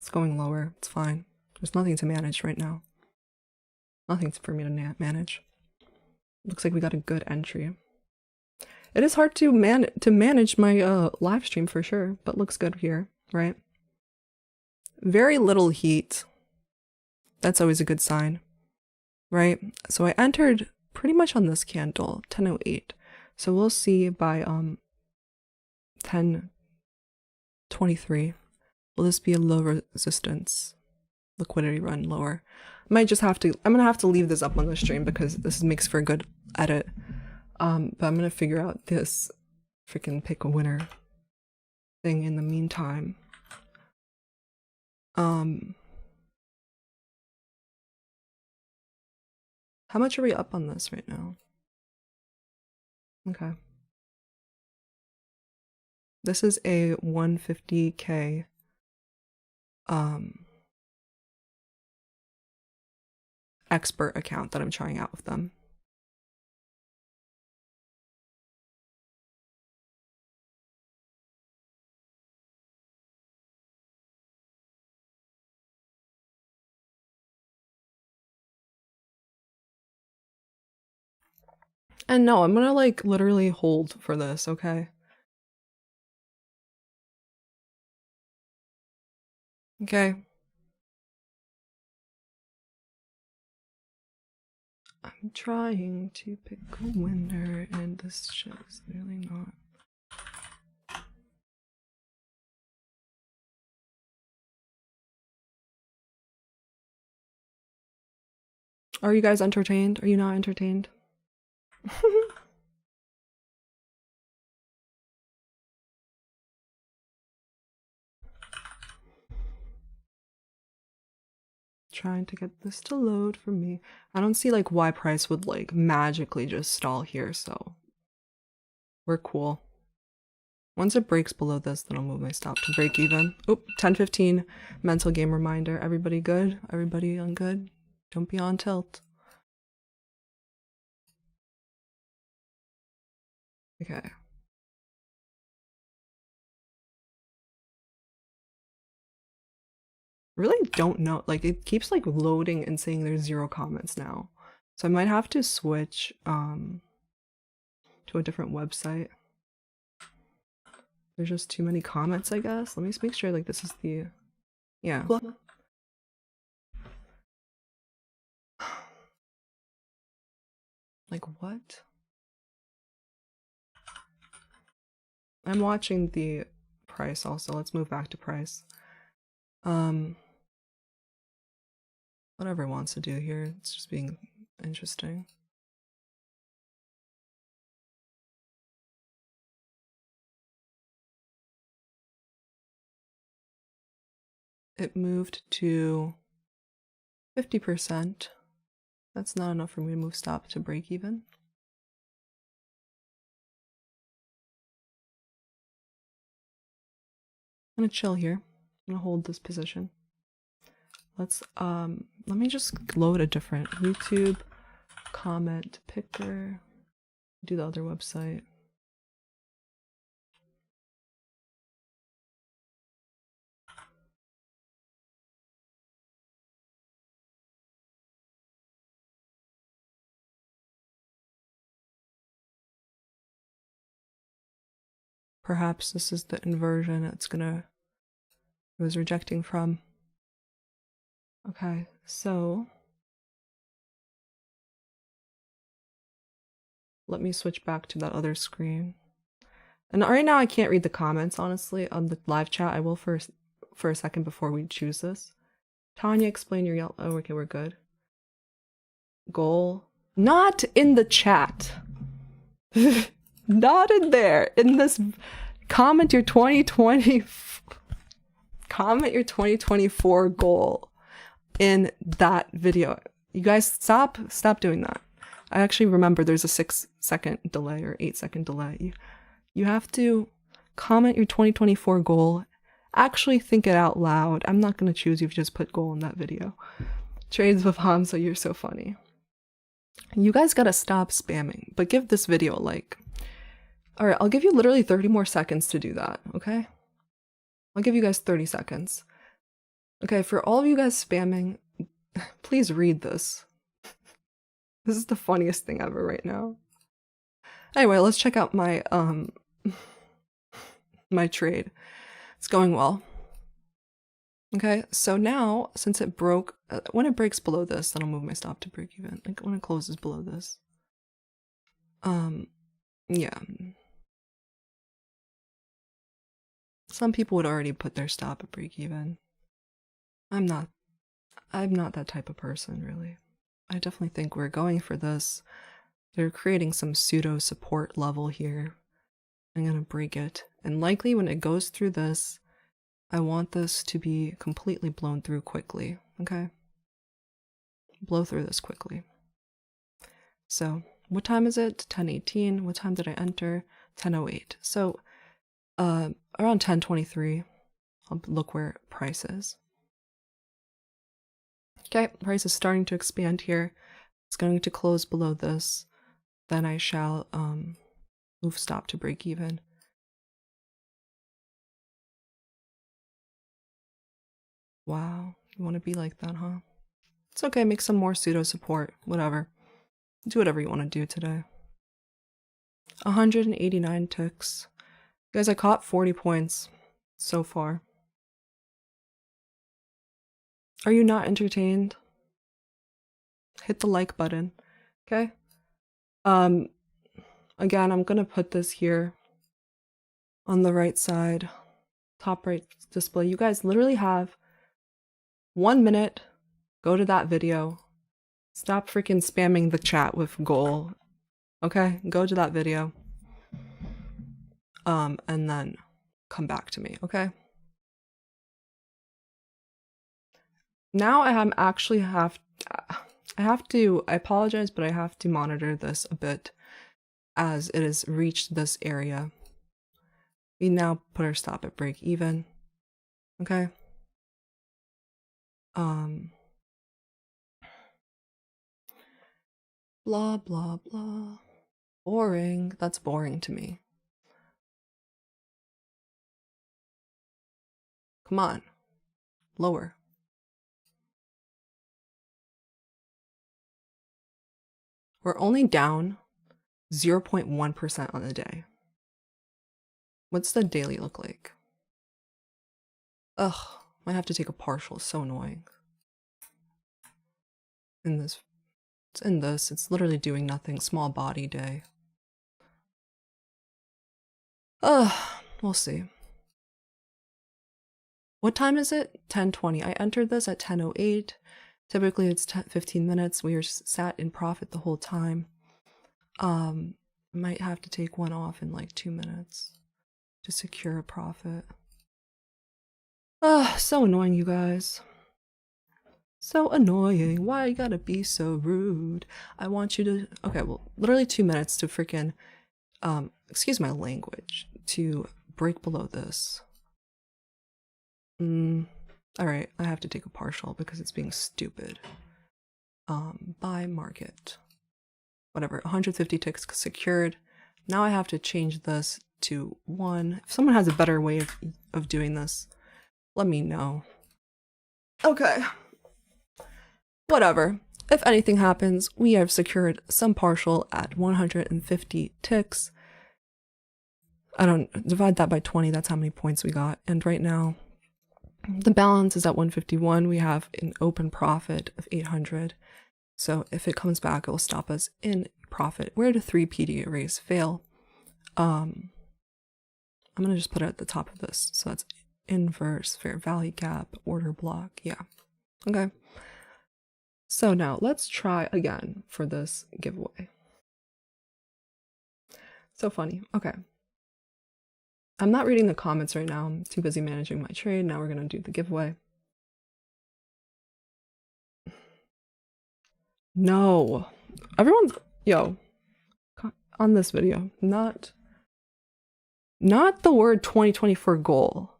It's going lower. It's fine. There's nothing to manage right now. Nothing for me to manage. Looks like we got a good entry. It is hard to manage my live stream for sure, but looks good here, right? Very little heat. That's always a good sign, right? So I entered pretty much on this candle, 10:08. So we'll see by 10:23. Will this be a low resistance? Liquidity run lower. I'm gonna have to leave this up on the stream because this makes for a good edit. But I'm gonna figure out this freaking pick a winner thing in the meantime. How much are we up on this right now? Okay. This is a 150K expert account that I'm trying out with them. And no, I'm gonna like literally hold for this, okay? Okay. I'm trying to pick a winner and this shit is really not. Are you guys entertained? Are you not entertained? Trying to get this to load for me. I don't see like why price would like magically just stall here, so we're cool. Once it breaks below this, then I'll move my stop to break even. Oop, 10:15 mental game reminder. Everybody good? Everybody on good? Don't be on tilt. Okay. Really don't know. Like it keeps like loading and saying there's 0 comments now. So I might have to switch to a different website. There's just too many comments, I guess. Let me just make sure like this is the yeah. Like what? I'm watching the price also. Let's move back to price. Whatever it wants to do here. It's just being interesting. It moved to 50%. That's not enough for me to move stop to break even. I'm gonna chill here. I'm gonna hold this position. Let's let me just load a different YouTube comment picker. Do the other website. Perhaps this is the inversion it was rejecting from. Okay, so let me switch back to that other screen. And right now I can't read the comments, honestly, on the live chat. I will for a second before we choose this. Tanya, explain your yellow. Oh, okay, we're good. Goal. Not in the chat. Not in there. In this, comment your 2024 goal in that video. You guys stop doing that. I actually remember there's a 6-second delay or 8-second delay. You have to comment your 2024 goal. Actually think it out loud. I'm not going to choose you if you just put goal in that video. Trades with Hamza, you're so funny. You guys gotta stop spamming, but give this video a like. Alright, I'll give you literally 30 more seconds to do that, okay? I'll give you guys 30 seconds. Okay, for all of you guys spamming, please read this. This is the funniest thing ever right now. Anyway, let's check out my my trade. It's going well. Okay, so now since it broke, when it breaks below this, then I'll move my stop to break even. Like when it closes below this. Yeah. Some people would already put their stop at break even. I'm not that type of person, really. I definitely think we're going for this. They're creating some pseudo support level here. I'm gonna break it. And likely when it goes through this, I want this to be completely blown through quickly, okay? Blow through this quickly. So, what time is it? 10:18. What time did I enter? 10:08. So, around 10:23, I'll look where price is. Okay, price is starting to expand here. It's going to close below this. Then I shall move stop to break even. Wow, you want to be like that, huh? It's okay, make some more pseudo support, whatever. Do whatever you want to do today. 189 ticks. Guys, I caught 40 points so far. Are you not entertained? Hit the like button, okay? Again, I'm gonna put this here on the right side, top right display. You guys literally have 1 minute. Go to that video. Stop freaking spamming the chat with goal. Okay, go to that video. And then come back to me, okay? Now I apologize, but I have to monitor this a bit as it has reached this area. We now put our stop at break even, okay? Blah, blah, blah. Boring. That's boring to me. Come on. Lower. We're only down 0.1% on the day. What's the daily look like? Ugh, might have to take a partial. So annoying. It's literally doing nothing. Small body day. Ugh, we'll see. What time is it? 10:20. I entered this at 10:08. Typically it's 15 minutes. We are sat in profit the whole time. Might have to take one off in like 2 minutes to secure a profit. Ugh, so annoying, you guys. So annoying. Why you gotta be so rude? I want you to, okay, well, literally 2 minutes to freaking, excuse my language, to break below this. All right, I have to take a partial because it's being stupid. Buy market, whatever, 150 ticks secured. Now I have to change this to 1. If someone has a better way of doing this, let me know. Okay. Whatever. If anything happens, we have secured some partial at 150 ticks. I don't divide that by 20, that's how many points we got. And right now, the balance is at 151. We have an open profit of 800. So if it comes back, it will stop us in profit. Where do 3 PD arrays fail? I'm going to just put it at the top of this. So that's inverse, fair value gap, order block. Yeah. Okay. So now let's try again for this giveaway. So funny. Okay. I'm not reading the comments right now. I'm too busy managing my trade. Now we're going to do the giveaway. No. Everyone's, yo, on this video, not the word 2024 goal.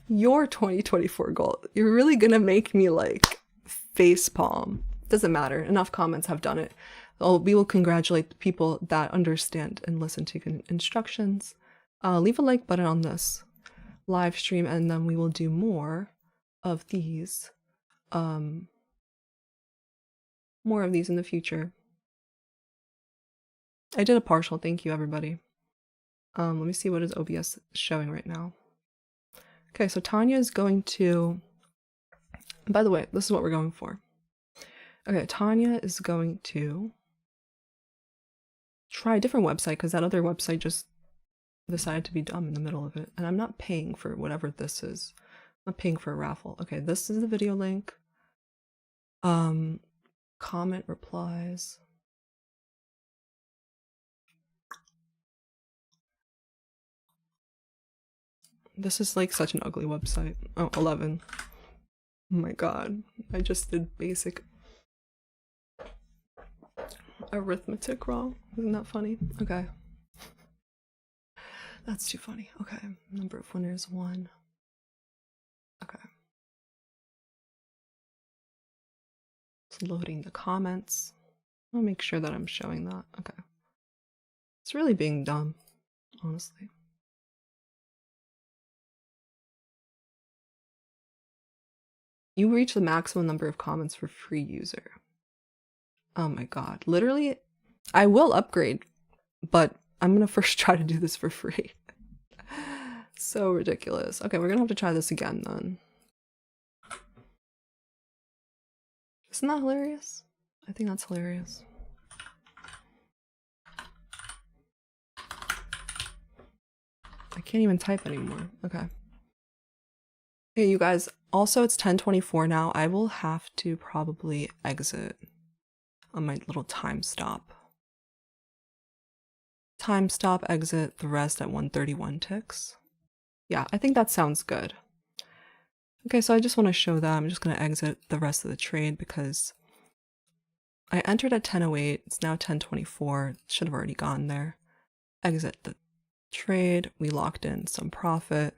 Your 2024 goal. You're really going to make me like facepalm. Doesn't matter. Enough comments have done it. We will congratulate the people that understand and listen to instructions. Leave a like button on this live stream, and then we will do more of these. More of these in the future. I did a partial. Thank you, everybody. Let me see what is OBS showing right now. Okay, so Tanya is going to, by the way, this is what we're going for. Okay, Tanya is going to try a different website because that other website just decided to be dumb in the middle of it. And I'm not paying for whatever this is. I'm not paying for a raffle. Okay, this is the video link. Comment replies. This is like such an ugly website. Oh, 11. Oh my god. I just did basic arithmetic wrong. Isn't that funny? Okay. That's too funny. Okay. Number of winners 1. Okay. It's loading the comments. I'll make sure that I'm showing that. Okay. It's really being dumb, honestly. You reach the maximum number of comments for free user. Oh my god. Literally, I will upgrade, but I'm gonna first try to do this for free. So ridiculous. Okay, we're gonna have to try this again then. Isn't that hilarious? I think that's hilarious. I can't even type anymore. Okay. Hey, you guys. Also, it's 10:24 now. I will have to probably exit on my little time stop. Time stop, exit, the rest at 131 ticks. Yeah, I think that sounds good. Okay, so I just want to show that. I'm just going to exit the rest of the trade because I entered at 10:08. It's now 10:24. Should have already gone there. Exit the trade. We locked in some profit.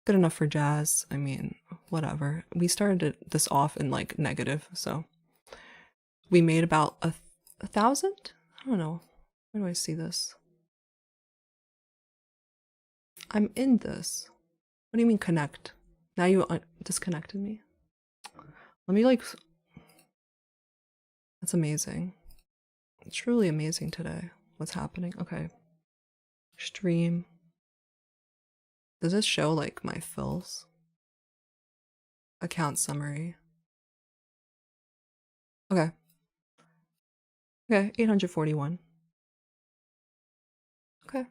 Good enough for Jazz. I mean, whatever. We started this off in like negative, so we made about 1,000? I don't know. Where do I see this? I'm in this. What do you mean connect? Now you disconnected me? Let me like... That's amazing. It's truly amazing today. What's happening? Okay. Stream. Does this show like my fills? Account summary. Okay. Okay, 841. Okay.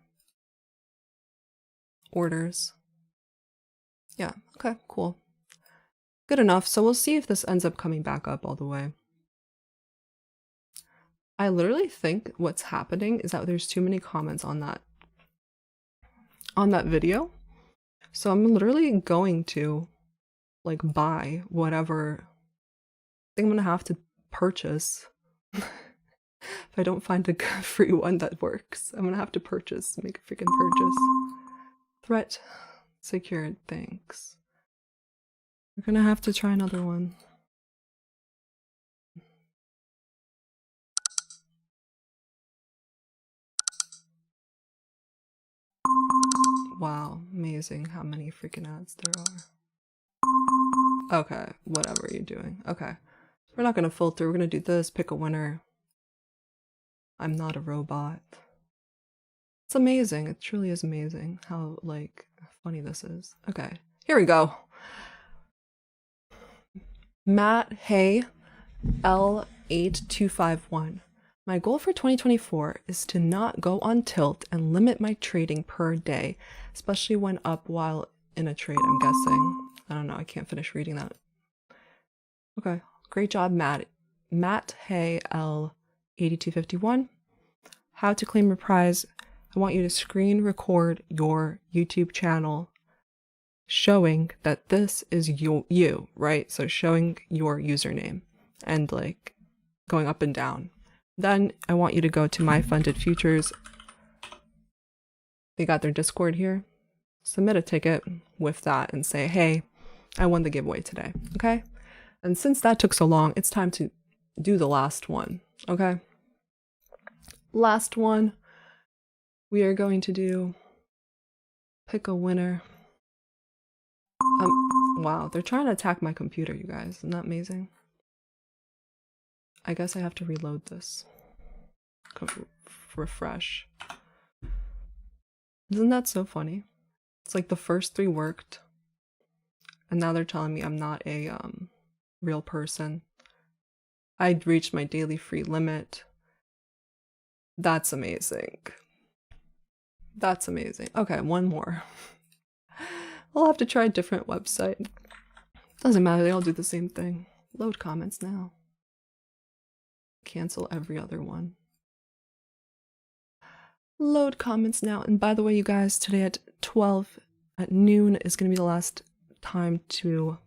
Orders. Yeah, okay, cool. Good enough. So we'll see if this ends up coming back up all the way. I literally think what's happening is that there's too many comments on that video. So I'm literally going to like buy whatever. I think I'm gonna have to purchase. If I don't find a free one that works, I'm gonna have to purchase, make a freaking purchase. Threat secured, thanks. We're gonna have to try another one. Wow, amazing how many freaking ads there are. Okay, whatever you're doing. Okay, we're not gonna filter, we're gonna do this, pick a winner. I'm not a robot. It's amazing, it truly is amazing how, like, funny this is. Okay, here we go. Matt Hay L8251. My goal for 2024 is to not go on tilt and limit my trading per day, especially when up while in a trade, I'm guessing. I don't know, I can't finish reading that. Okay, great job, Matt. Matt Hay L8251. How to claim your prize. I want you to screen record your YouTube channel showing that this is you, right? So showing your username and like going up and down. Then I want you to go to MyFundedFutures. They got their Discord here. Submit a ticket with that and say, hey, I won the giveaway today, okay? And since that took so long, it's time to do the last one, okay? Last one, we are going to do pick a winner. Wow, they're trying to attack my computer, you guys. Isn't that amazing? I guess I have to reload this. Refresh. Isn't that so funny? It's like the first 3 worked, and now they're telling me I'm not a real person. I'd reached my daily free limit. That's amazing. That's amazing. Okay, one more. I'll have to try a different website. Doesn't matter, they all do the same thing. Load comments now. Cancel every other one. Load comments now. And by the way, you guys, today at noon is going to be the last time to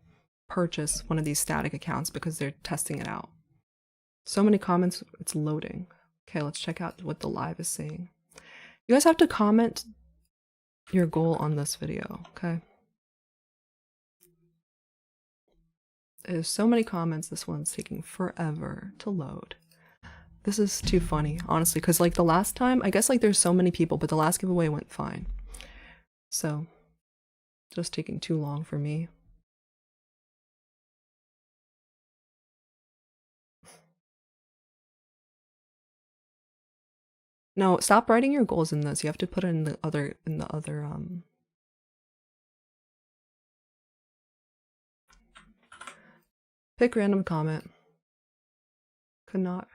purchase one of these static accounts because they're testing it out. So many comments, it's loading. Okay, let's check out what the live is saying. You guys have to comment your goal on this video, okay? There's so many comments, this one's taking forever to load. This is too funny, honestly, because like the last time, I guess like there's so many people, but the last giveaway went fine. So, just taking too long for me. No, stop writing your goals in this. You have to put it in the other, pick random comment. Could not.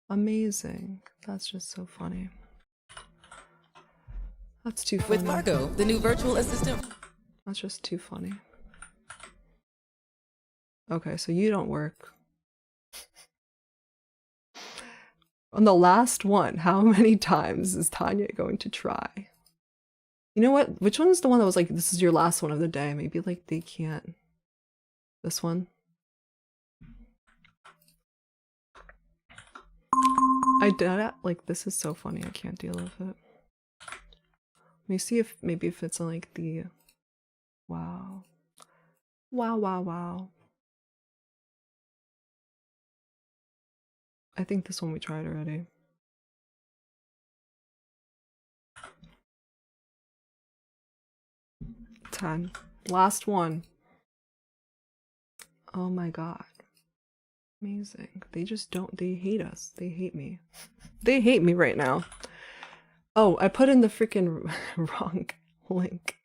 Amazing. That's just so funny. That's too funny. With Marco, the new virtual assistant. That's just too funny. Okay, so you don't work. On the last one, how many times is Tanya going to try? You know what? Which one is the one that was like, this is your last one of the day? Maybe like they can't. This one? I did it. Like, this is so funny. I can't deal with it. Let me see if maybe if it's like the. Wow. Wow, wow, wow. I think this one we tried already. Ten. Last one. Oh my god. Amazing. They just don't, they hate us. They hate me. They hate me right now. Oh, I put in the freaking wrong link.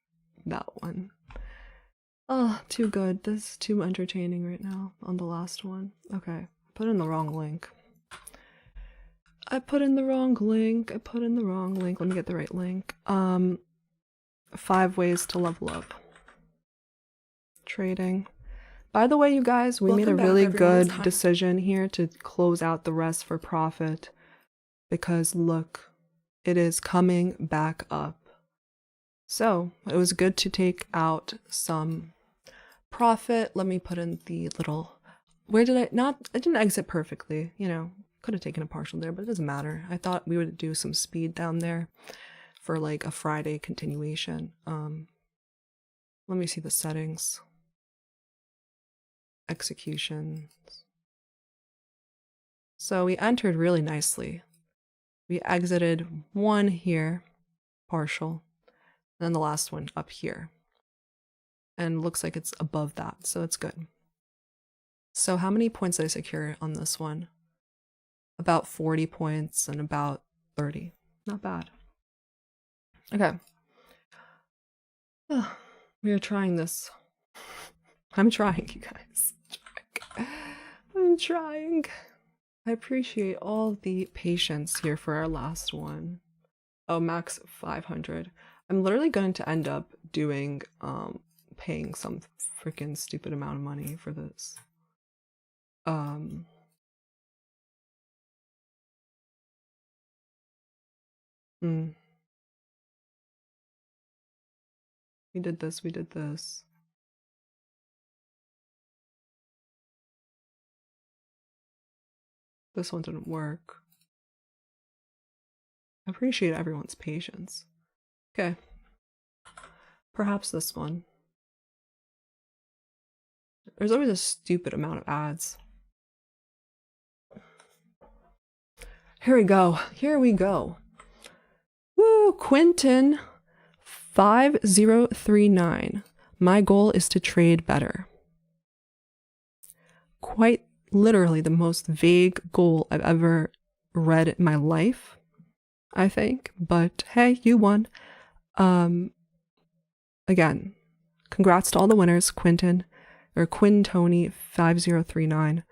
That one. Oh, too good. This is too entertaining right now on the last one. Okay, put in the wrong link. I put in the wrong link. I put in the wrong link. Let me get the right link. 5 ways to level up. Trading. By the way, you guys, we made a really good decision here to close out the rest for profit because look, it is coming back up. So it was good to take out some profit. Let me put in the little, where did I didn't exit perfectly, you know, could have taken a partial there, but it doesn't matter. I thought we would do some speed down there for like a Friday continuation. Let me see the settings. Execution. So we entered really nicely. We exited one here, partial, and then the last one up here. And looks like it's above that, so it's good. So how many points did I secure on this one? About 40 points and about 30. Not bad. Okay. We are trying this. I'm trying, you guys. I'm trying. I appreciate all the patience here for our last one. Oh, max 500. I'm literally going to end up doing, paying some freaking stupid amount of money for this. We did this, we did this. This one didn't work. I appreciate everyone's patience. Okay. Perhaps this one. There's always a stupid amount of ads. Here we go. Here we go. Woo! Quentin 5039. My goal is to trade better. Quite literally the most vague goal I've ever read in my life, I think. But hey, you won. Again, congrats to all the winners, Quentin or Quintony 5039.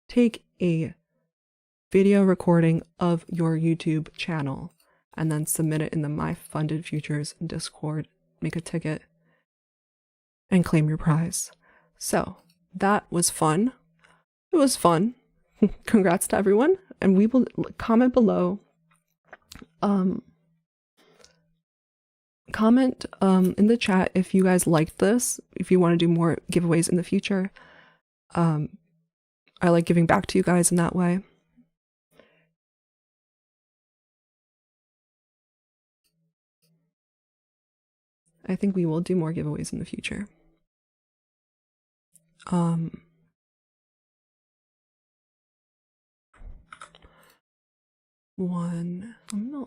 Take a video recording of your YouTube channel and then submit it in the MyFundedFutures Discord. Make a ticket and claim your prize. So that was fun. It was fun. Congrats to everyone. And we will comment below. Comment in the chat if you guys liked this, if you want to do more giveaways in the future. I like giving back to you guys in that way. I think we will do more giveaways in the future. I'm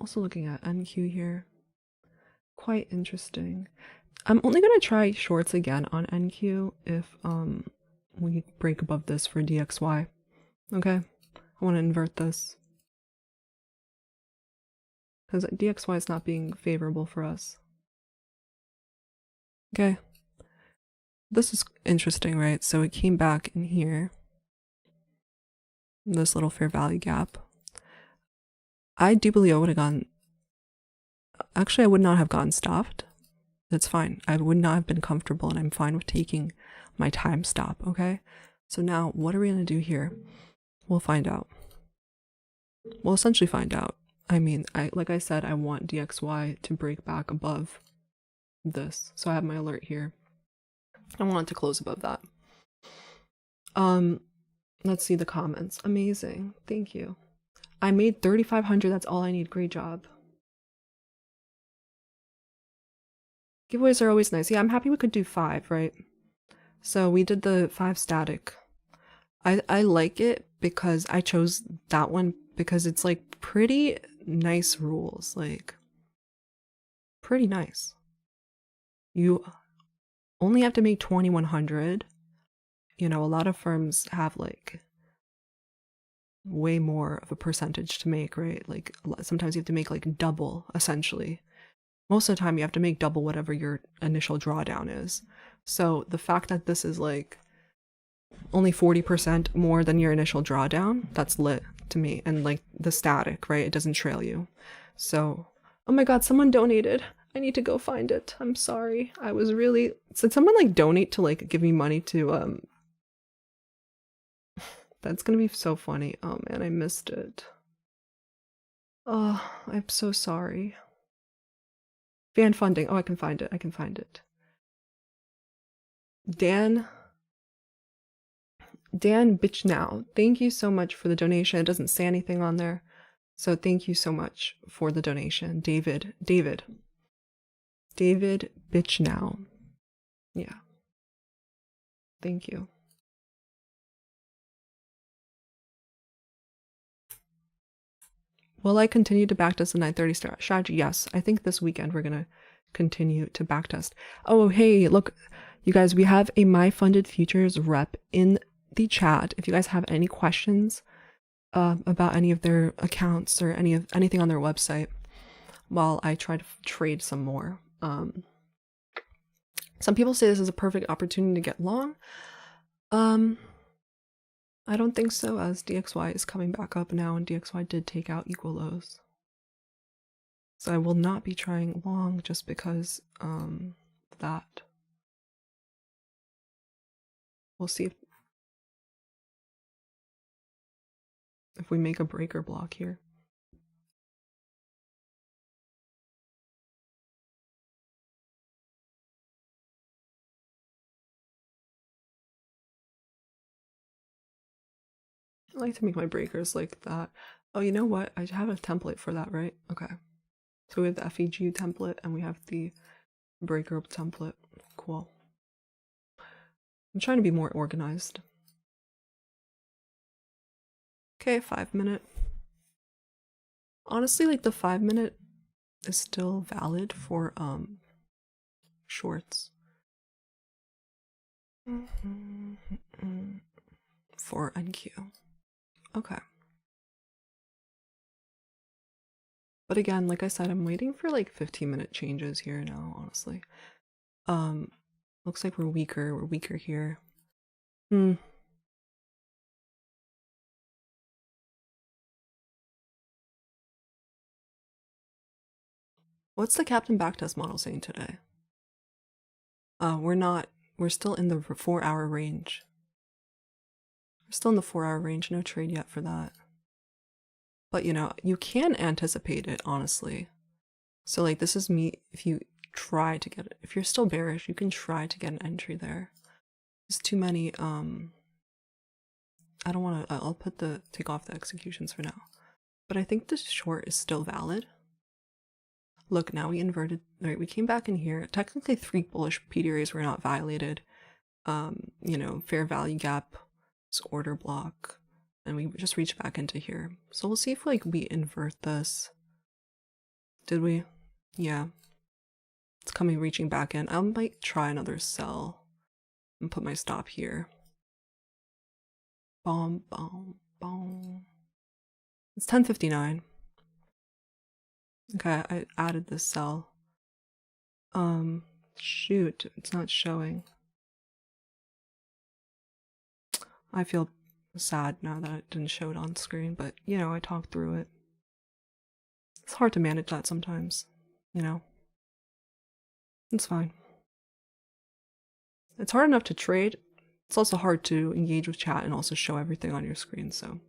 also looking at NQ here. Quite interesting. I'm only gonna try shorts again on NQ if we break above this for DXY. Okay, I want to invert this because DXY is not being favorable for us. Okay, this is interesting, right? So it came back in here, this little fair value gap. I do believe I would have gone. Actually, I would not have gotten stopped. That's fine. I would not have been comfortable, and I'm fine with taking my time stop, okay? So now, what are we going to do here? We'll find out. We'll essentially find out. I mean, like I said, I want DXY to break back above this. So I have my alert here. I want it to close above that. Let's see the comments. Amazing. Thank you. I made 3,500. That's all I need. Great job. Giveaways are always nice. Yeah, I'm happy we could do 5, right? So we did the 5 static. I like it because I chose that one because it's like pretty nice rules, like pretty nice. You only have to make 2,100. You know, a lot of firms have like way more of a percentage to make, right? Like sometimes you have to make like double, essentially. Most of the time you have to make double whatever your initial drawdown is. So the fact that this is like only 40% more than your initial drawdown, that's lit to me. And like the static, right? It doesn't trail you. So, oh my God, someone donated. I need to go find it. I'm sorry. I was really, did someone like donate to like give me money to, that's gonna be so funny. Oh man, I missed it. Oh, I'm so sorry. Fan funding. Oh, I can find it. I can find it. Dan Dan Bitch Now, thank you so much for the donation. It doesn't say anything on there, so thank you so much for the donation. David Bitch Now. Yeah. Thank you. Will I continue to backtest the 930 strategy? Yes. I think this weekend we're going to continue to backtest. Oh, hey, look, you guys, we have a MyFundedFutures rep in the chat. If you guys have any questions about any of their accounts or anything on their website, while I try to trade some more. Some people say this is a perfect opportunity to get long. I don't think so, as DXY is coming back up now, and DXY did take out equal lows. So I will not be trying long just because that. We'll see if we make a breaker block here. I like to make my breakers like that. Oh, you know what? I have a template for that, right? Okay. So we have the FEG template and we have the breaker template. Cool. I'm trying to be more organized. Okay, 5 minute. Honestly, like the 5 minute is still valid for shorts. For NQ. Okay. But again, like I said, I'm waiting for like 15-minute changes here now, honestly. Looks like we're weaker here. What's the Captain Backtest model saying today? We're still in the 4-hour range. We're still in the 4-hour range, no trade yet for that. But you know, you can anticipate it, honestly. So like this is me, if you try to get it, if you're still bearish, you can try to get an entry there. There's too many, I don't want to, I'll take off the executions for now. But I think this short is still valid. Look, now we inverted, right, we came back in here. Technically 3 bullish PDRAs were not violated. You know, fair value gap, order block, and we just reached back into here. So we'll see if like we invert this. Did we? Yeah. It's reaching back in. I might try another sell and put my stop here. Boom, boom, boom. It's 10:59. Okay, I added this sell. Shoot, it's not showing. I feel sad now that it didn't show it on screen, but you know, I talked through it. It's hard to manage that sometimes, you know. It's fine. It's hard enough to trade. It's also hard to engage with chat and also show everything on your screen, so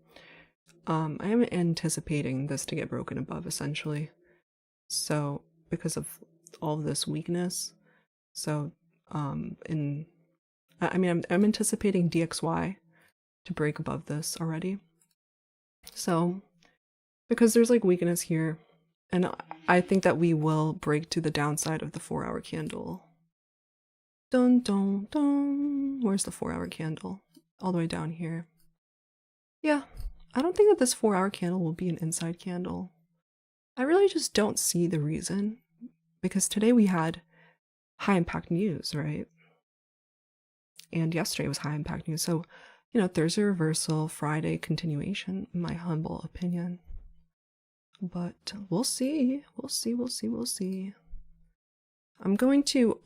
I am anticipating this to get broken above, essentially. So, because of all of this weakness, so I'm anticipating DXY to break above this already. So, because there's like weakness here, and I think that we will break to the downside of the 4-hour candle. Dun dun dun. Where's the 4-hour candle? All the way down here. Yeah, I don't think that this 4-hour candle will be an inside candle. I really just don't see the reason, because today we had high impact news, right? And yesterday was high impact news. So, you know, Thursday reversal, Friday continuation, in my humble opinion. But we'll see. We'll see. I'm going to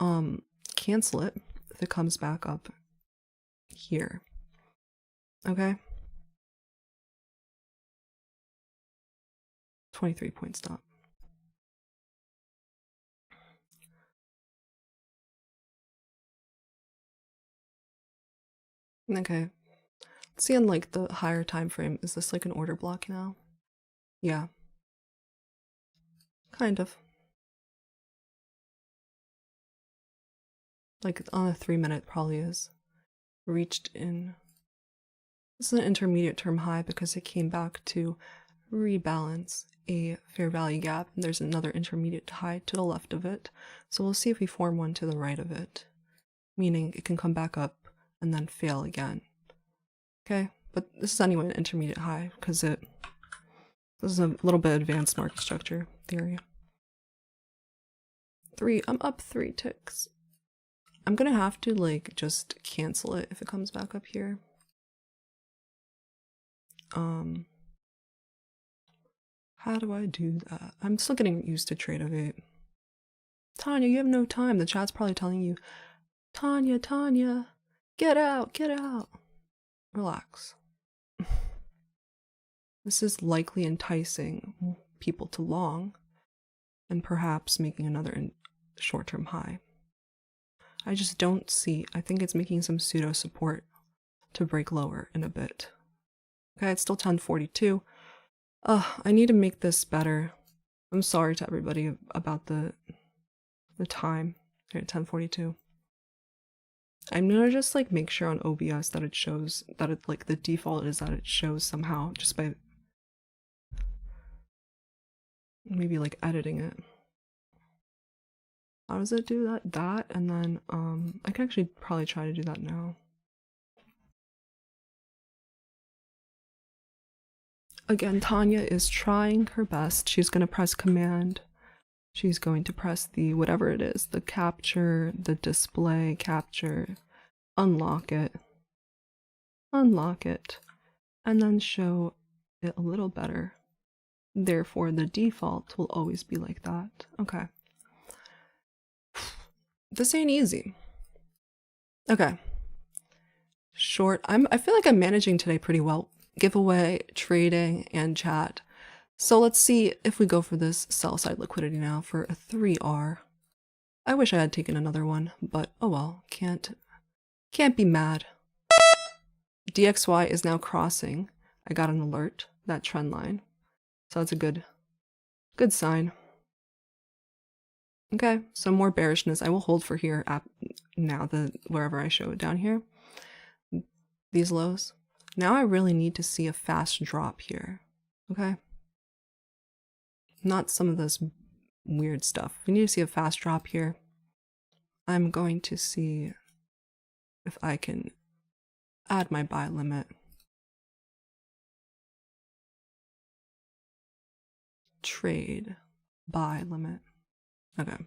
cancel it if it comes back up here. Okay? 23-point stop. Okay. Let's see on like the higher time frame. Is this like an order block now? Yeah. Kind of. Like on a 3 minute probably is. Reached in This is an intermediate term high because it came back to rebalance a fair value gap, and there's another intermediate high to the left of it. So we'll see if we form one to the right of it, meaning it can come back up and then fail again. Okay, but this is anyway an intermediate high because this is a little bit advanced market structure theory. I'm up 3 ticks. I'm gonna have to like just cancel it if it comes back up here. How do I do that? I'm still getting used to trade of 8. Tanya, you have no time. The chat's probably telling you, Tanya, get out, get out. Relax. This is likely enticing people to long and perhaps making another short-term high. I just don't see, I think it's making some pseudo support to break lower in a bit. Okay, it's still 1042. I need to make this better. I'm sorry to everybody about the time here at 1042. I'm gonna just like make sure on OBS that it shows that it like the default is that it shows somehow just by maybe like editing it. How does it do that? And then I can actually probably try to do that now. Again, Tanya is trying her best. She's going to press command. She's going to press the whatever it is, the capture, the display capture, unlock it, and then show it a little better. Therefore, the default will always be like that. Okay. This ain't easy. Okay. Short. I feel like I'm managing today pretty well. Giveaway, trading, and chat. So let's see if we go for this sell side liquidity now for a 3R. I wish I had taken another one, but oh well, can't be mad. DXY is now crossing. I got an alert, that trend line. So that's a good sign. Okay, so more bearishness. I will hold for here now, wherever I show it down here. These lows. Now I really need to see a fast drop here, okay? Not some of this weird stuff. We need to see a fast drop here. I'm going to see if I can add my buy limit. Trade, buy limit. Okay.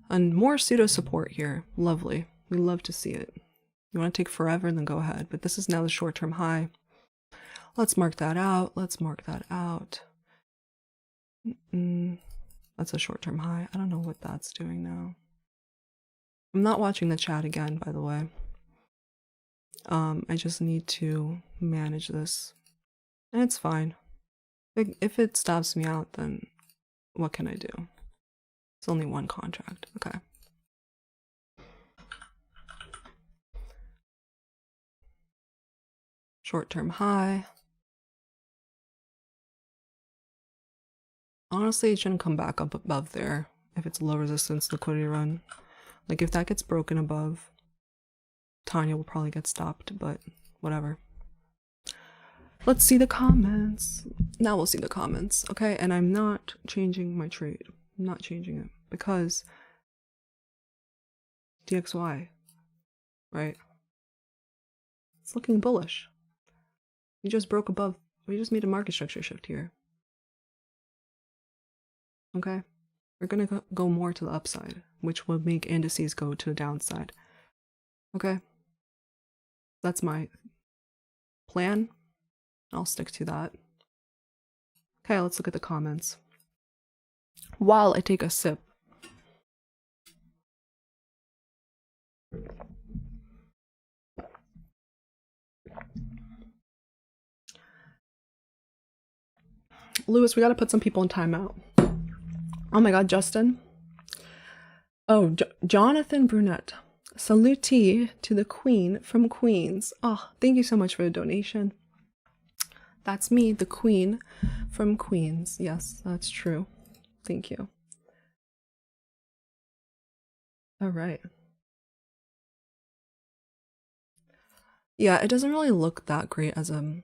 And more pseudo support here. Lovely. We love to see it. You want to take forever, then go ahead. But this is now the short-term high. Let's mark that out. Let's mark that out. That's a short-term high. I don't know what that's doing now. I'm not watching the chat again, by the way. I just need to manage this. And it's fine. If it stops me out, then what can I do? It's only one contract. Okay. Short-term high. Honestly, it shouldn't come back up above there if it's low resistance liquidity run. Like if that gets broken above, Tanya will probably get stopped, but whatever. Let's see the comments. Now we'll see the comments, okay? And I'm not changing my trade. I'm not changing it because DXY, right? It's looking bullish. We just broke above. We just made a market structure shift here. Okay? We're gonna go more to the upside, which will make indices go to the downside. Okay? That's my plan. I'll stick to that. Okay, let's look at the comments. While I take a sip. Lewis, we gotta put some people in timeout. Oh my god, Justin. Oh, Jonathan Brunette. Salute to the Queen from Queens. Oh, thank you so much for the donation. That's me, the Queen from Queens. Yes, that's true. Thank you. All right. Yeah, it doesn't really look that great as a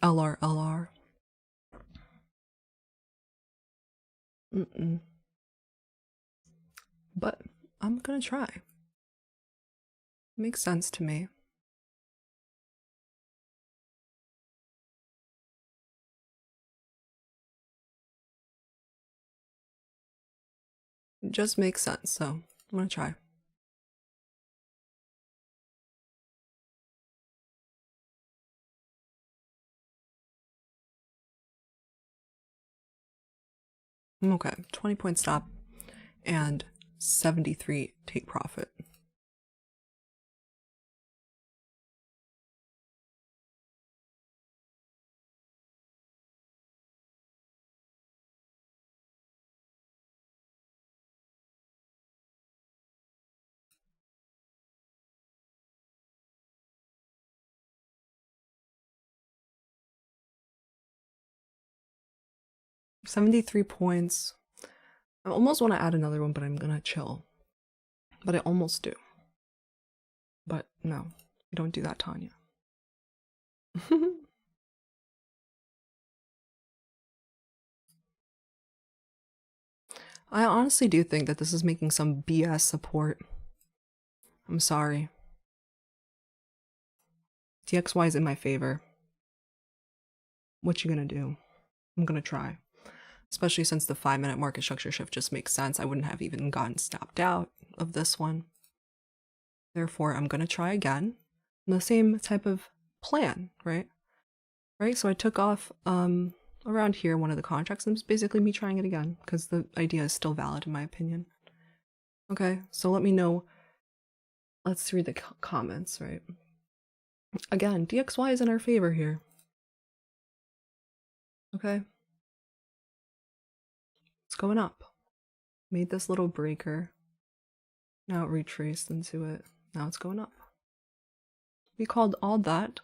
LR. But I'm gonna try. Makes sense to me. It just makes sense, so I'm gonna try. Okay, 20-point stop and 73 take profit. $73. I almost want to add another one, but I'm gonna chill. But I almost do. But no, you don't do that, Tanya. I honestly do think that this is making some BS support. I'm sorry. DXY is in my favor. What you gonna do? I'm gonna try. Especially since the 5-minute market structure shift just makes sense. I wouldn't have even gotten stopped out of this one. Therefore, I'm gonna try again. The same type of plan, right? Right, so I took off around here one of the contracts, and it's basically me trying it again, because the idea is still valid in my opinion. Okay, so let me know. Let's read the comments, right? Again, DXY is in our favor here. Okay. It's going up. Made this little breaker. Now it retraced into it. Now it's going up. We called all that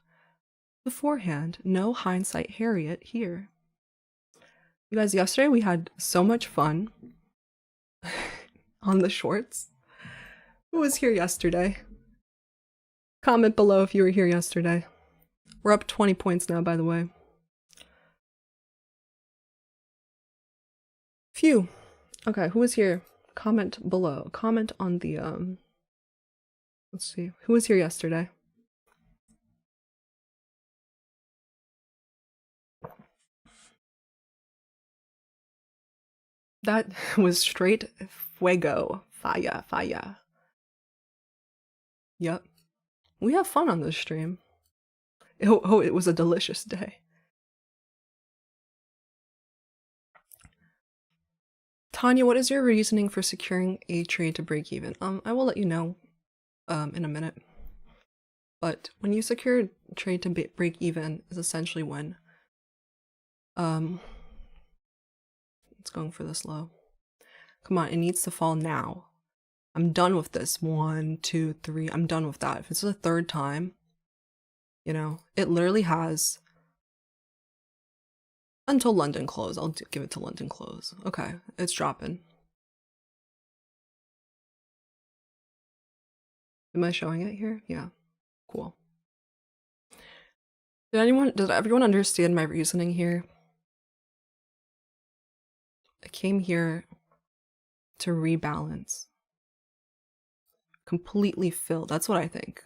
beforehand. No hindsight Harriet here. You guys, yesterday we had so much fun on the shorts. Who was here yesterday? Comment below if you were here yesterday. We're up 20 points now, by the way. Phew. Okay, who was here? Comment below. Comment on the, let's see. Who was here yesterday? That was straight fuego. Fire, fire. Yep. We have fun on this stream. Oh, it was a delicious day. Tanya, what is your reasoning for securing a trade to break even? I will let you know in a minute. But when you secure a trade to break even is essentially when it's going for this low. Come on, it needs to fall now. I'm done with this. 1, 2, 3. I'm done with that. If it's the third time, you know, it literally has until London close. I'll give it to London close. Okay, it's dropping. Am I showing it here? Yeah, cool. Did everyone understand my reasoning here? I came here to rebalance. Completely filled. That's what I think.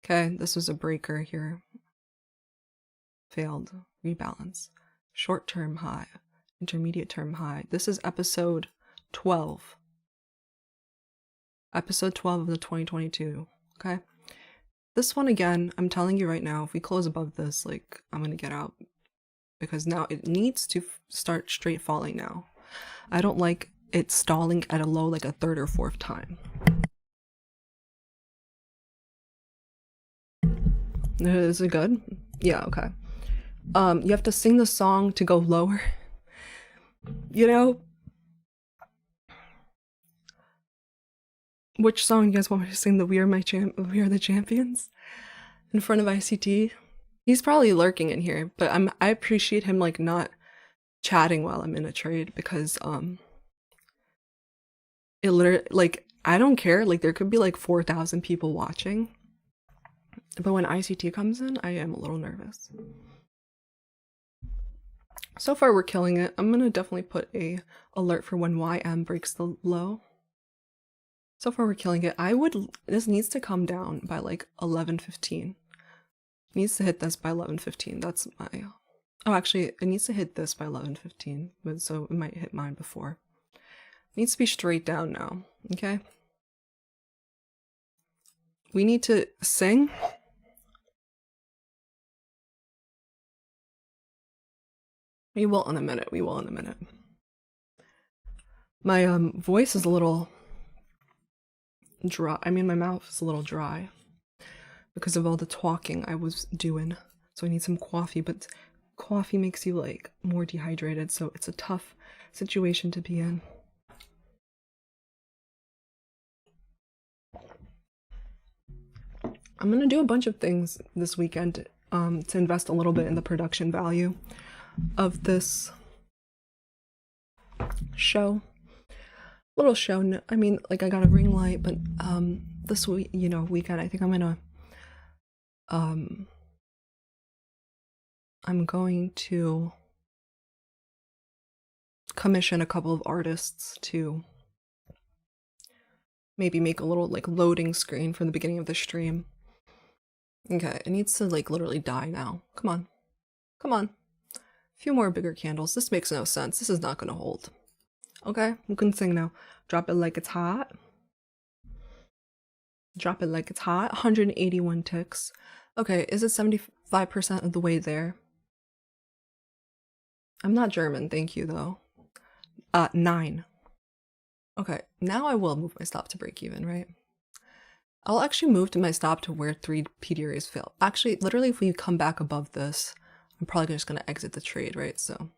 Okay, this was a breaker here. Failed. Rebalance. Short-term high. Intermediate term high. This is episode 12. Episode 12 of the 2022. Okay? This one again, I'm telling you right now, if we close above this, like, I'm gonna get out. Because now it needs to start straight falling now. I don't like it stalling at a low like a third or fourth time. Is it good? Yeah, okay. You have to sing the song to go lower. You know? Which song do you guys want me to sing? The We Are the Champions? In front of ICT? He's probably lurking in here, but I appreciate him like not chatting while I'm in a trade because it literally, like, I don't care, like there could be like 4,000 people watching But when ICT comes in, I am a little nervous. So far, we're killing it. I'm gonna definitely put a alert for when YM breaks the low. So far, we're killing it. This needs to come down by like 11:15. Needs to hit this by 11:15. That's my, oh, actually, it needs to hit this by 11:15, but so it might hit mine before. It needs to be straight down now, okay? We need to sing. We will in a minute. We will in a minute. My voice is a little dry. I mean, my mouth is a little dry because of all the talking I was doing. So I need some coffee, but coffee makes you like more dehydrated, so it's a tough situation to be in. I'm gonna do a bunch of things this weekend to invest a little bit in the production value of this show. Little show. I mean, like, I got a ring light, but this week, weekend, I think I'm gonna I'm going to commission a couple of artists to maybe make a little like loading screen from the beginning of the stream. Okay, it needs to like literally die now. Come on. Come on. A few more bigger candles. This makes no sense. This is not gonna hold. Okay, we can sing now. Drop it like it's hot. Drop it like it's hot. 181 ticks. Okay, is it 75% of the way there? I'm not German, thank you though. 9. Okay, now I will move my stop to break even, right? I'll actually move to my stop to where 3 PDRAs fail. Actually, literally, if we come back above this, I'm probably just gonna exit the trade, right? So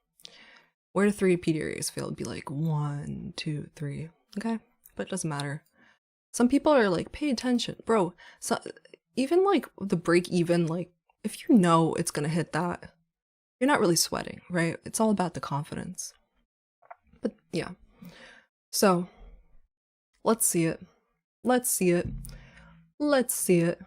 where 3 PDRAs fail would be like 1, 2, 3. Okay, but it doesn't matter. Some people are like, pay attention, bro. So even like the break even, like if you know it's gonna hit that, you're not really sweating, right? It's all about the confidence. But yeah, so let's see it. Let's see it. Let's see it.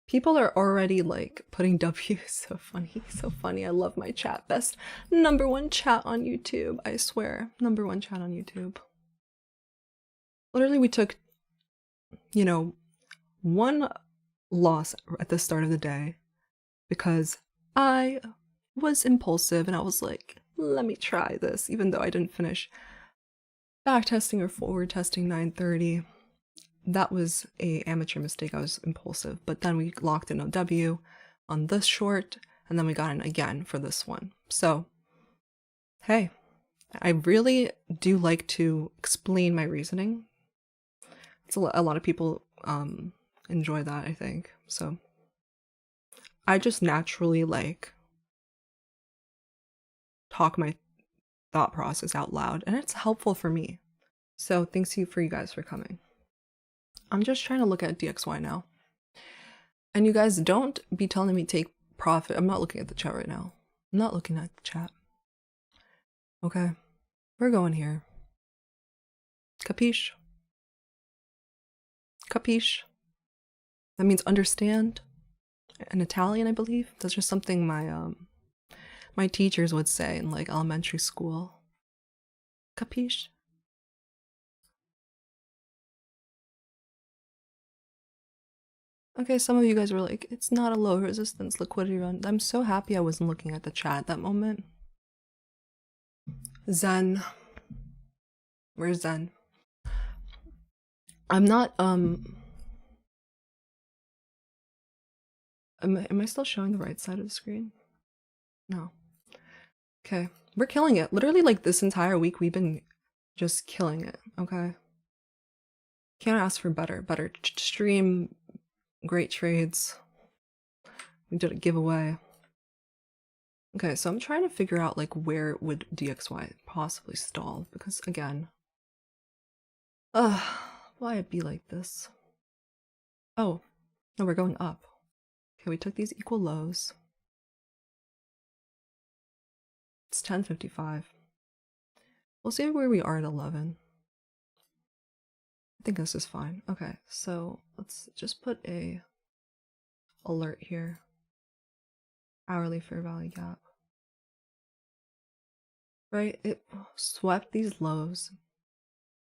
People are already like putting W. So funny, so funny. I love my chat. Best #1 chat on YouTube, I swear. #1 chat on YouTube. Literally, we took, one loss at the start of the day because I was impulsive and I was like, let me try this, even though I didn't finish back testing or forward testing 9:30. That was a amateur mistake. I was impulsive, but then we locked in a W on this short, and then we got in again for this one. So, hey, I really do like to explain my reasoning. It's a lot of people enjoy that, I think. So, I just naturally like talk my thought process out loud, and it's helpful for me. So, thanks for you guys for coming. I'm just trying to look at DXY now. And you guys don't be telling me take profit. I'm not looking at the chat right now. I'm not looking at the chat. Okay. We're going here. Capiche? Capiche? That means understand in Italian, I believe. That's just something my teachers would say in like elementary school. Capiche? Okay, some of you guys were like, it's not a low resistance liquidity run. I'm so happy I wasn't looking at the chat at that moment. Zen. Where's Zen? I'm not, am I still showing the right side of the screen? No. Okay, we're killing it. Literally, like, this entire week, we've been just killing it, okay? Can't ask for better. Better stream, great trades. We did a giveaway. Okay, so I'm trying to figure out, like, where would DXY possibly stall? Because, again, why it be like this? Oh, no, we're going up. Okay, we took these equal lows. It's 10:55. We'll see where we are at 11. I think this is fine. Okay, so let's just put a alert here. Hourly fair value gap. Right? It swept these lows,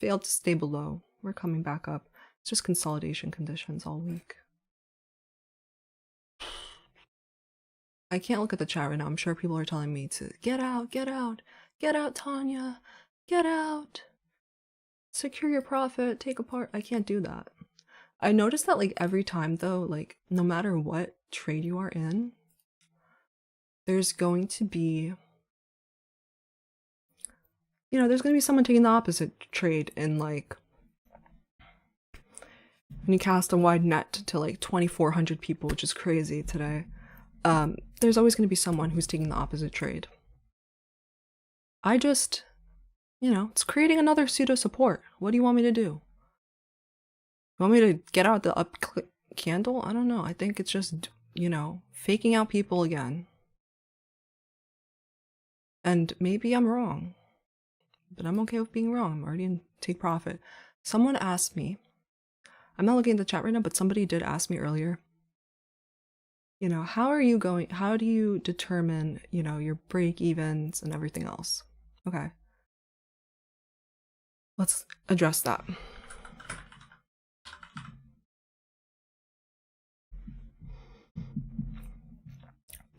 failed to stay below. We're coming back up. It's just consolidation conditions all week. I can't look at the chat right now. I'm sure people are telling me to get out, get out, get out, Tanya, get out. Secure your profit, take apart. I can't do that. I noticed that like every time though, like no matter what trade you are in, there's going to be, you know, there's going to be someone taking the opposite trade in like, when you cast a wide net to like 2,400 people, which is crazy today. There's always going to be someone who's taking the opposite trade. I just, you know, it's creating another pseudo support. What do you want me to do? You want me to get out the up candle? I don't know. I think it's just, you know, faking out people again. And maybe I'm wrong, but I'm okay with being wrong. I'm already in take profit. Someone asked me, I'm not looking at the chat right now, but somebody did ask me earlier, you know, how do you determine, you know, your break evens and everything else? Okay. Let's address that.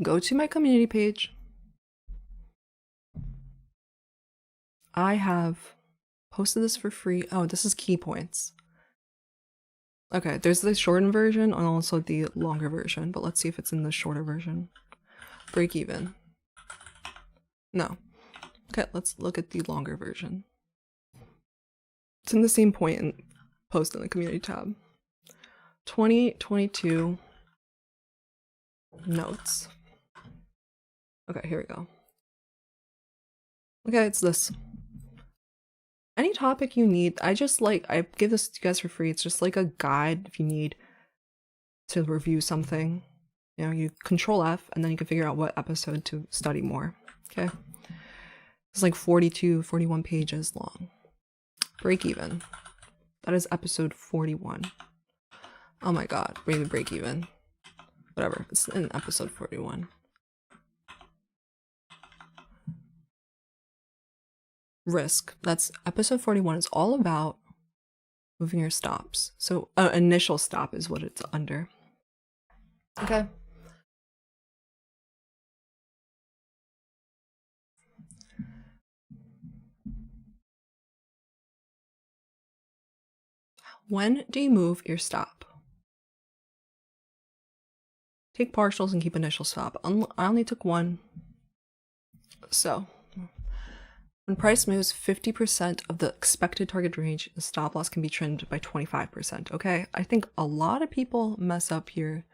Go to my community page. I have posted this for free. Oh, this is key points. Okay, there's the shortened version and also the longer version, but let's see if it's in the shorter version. Break even. No. Okay, let's look at the longer version. It's in the same point and post in the community tab. 2022 notes. Okay, here we go. Okay, it's this. Any topic you need, I give this to you guys for free. It's just like a guide if you need to review something. You know, you Control F and then you can figure out what episode to study more. Okay. It's like 42, 41 pages long. Break even. That is episode 41. Oh my god, maybe break even. Whatever, it's in episode 41. Risk. That's episode 41. It's all about moving your stops. So initial stop is what it's under. Okay. When do you move your stop? Take partials and keep initial stop. I only took one. So when price moves 50% of the expected target range, the stop loss can be trimmed by 25%. Okay, I think a lot of people mess up here.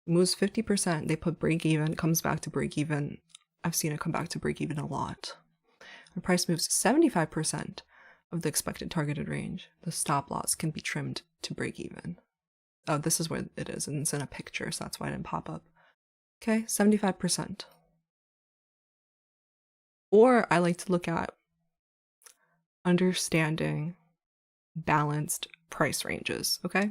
Moves 50%, they put break even, comes back to break even. I've seen it come back to break even a lot. When price moves 75% of the expected targeted range, the stop loss can be trimmed to break even. Oh, this is where it is, and it's in a picture, so that's why it didn't pop up. Okay, 75%. Or I like to look at understanding balanced price ranges, okay?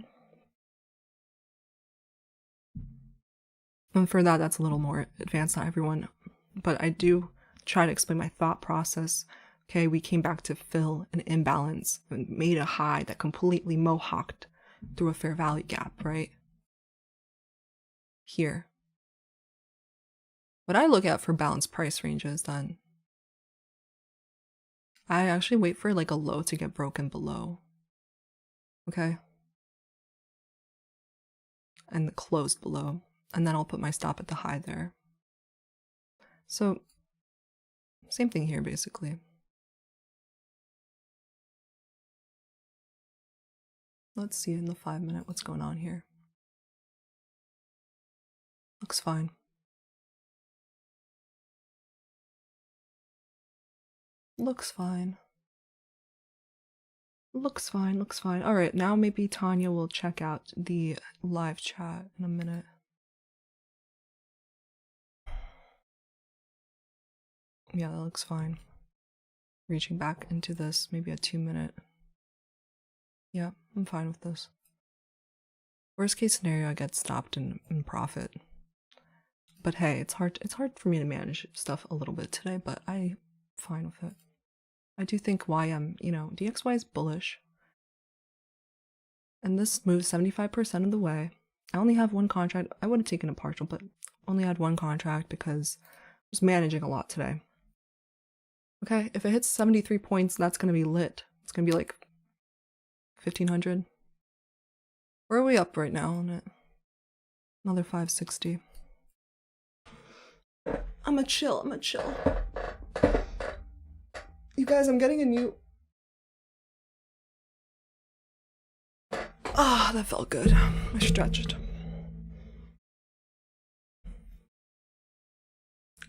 And for that, that's a little more advanced, not everyone, but I do try to explain my thought process. Okay, we came back to fill an imbalance and made a high that completely mohawked through a fair value gap, right? Here. What I look at for balanced price ranges then, I actually wait for like a low to get broken below. Okay? And closed below. And then I'll put my stop at the high there. So, same thing here basically. Let's see in the 5-minute what's going on here. Looks fine. Looks fine. Looks fine, looks fine. Alright, now maybe Tanya will check out the live chat in a minute. Yeah, that looks fine. Reaching back into this, maybe a 2-minute. Yeah, I'm fine with this. Worst case scenario, I get stopped in profit. But hey, it's hard for me to manage stuff a little bit today, but I'm fine with it. I do think YM, you know, DXY is bullish. And this moves 75% of the way. I only have one contract. I would have taken a partial, but only had one contract because I was managing a lot today. Okay, if it hits 73 points, that's going to be lit. It's going to be like 1,500. Where are we up right now on it? Another 560. I'ma chill. You guys, I'm getting a new... Ah, that felt good. I stretched.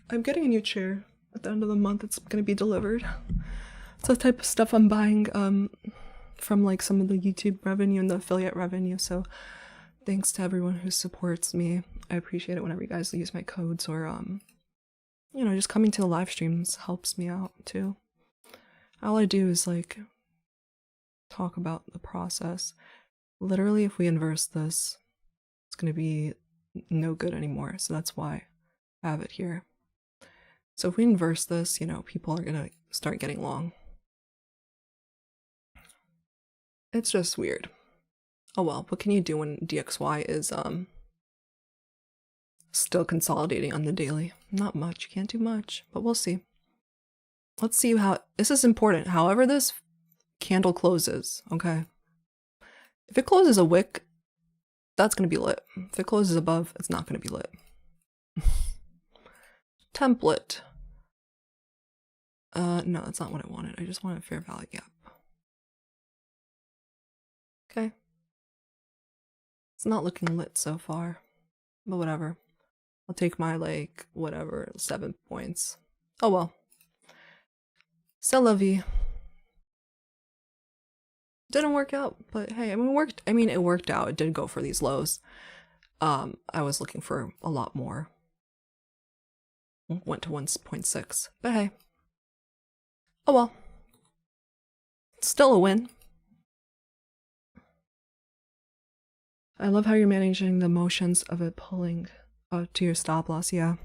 I'm getting a new chair. At the end of the month, it's gonna be delivered. It's the type of stuff I'm buying from like some of the YouTube revenue and the affiliate revenue. So thanks to everyone who supports me. I appreciate it whenever you guys use my codes or you know, just coming to the live streams helps me out too. All I do is like talk about the process. Literally, if we inverse this, it's gonna be no good anymore. So that's why I have it here. So if we inverse this, you know, people are gonna start getting long. It's just weird. Oh well, what can you do when DXY is still consolidating on the daily? Not much. You can't do much, but we'll see. Let's see how this is important. However this candle closes, okay? If it closes a wick, that's gonna be lit. If it closes above, it's not gonna be lit. Template. No, that's not what I wanted. I just wanted a fair value gap. Okay. It's not looking lit so far, but whatever. I'll take my, like, whatever, 7 points. Oh well. C'est la vie. Didn't work out, but hey, I mean, it worked out. It did go for these lows. I was looking for a lot more. Went to 1.6, but hey. Oh well. Still a win. I love how you're managing the motions of it pulling to your stop loss, yeah.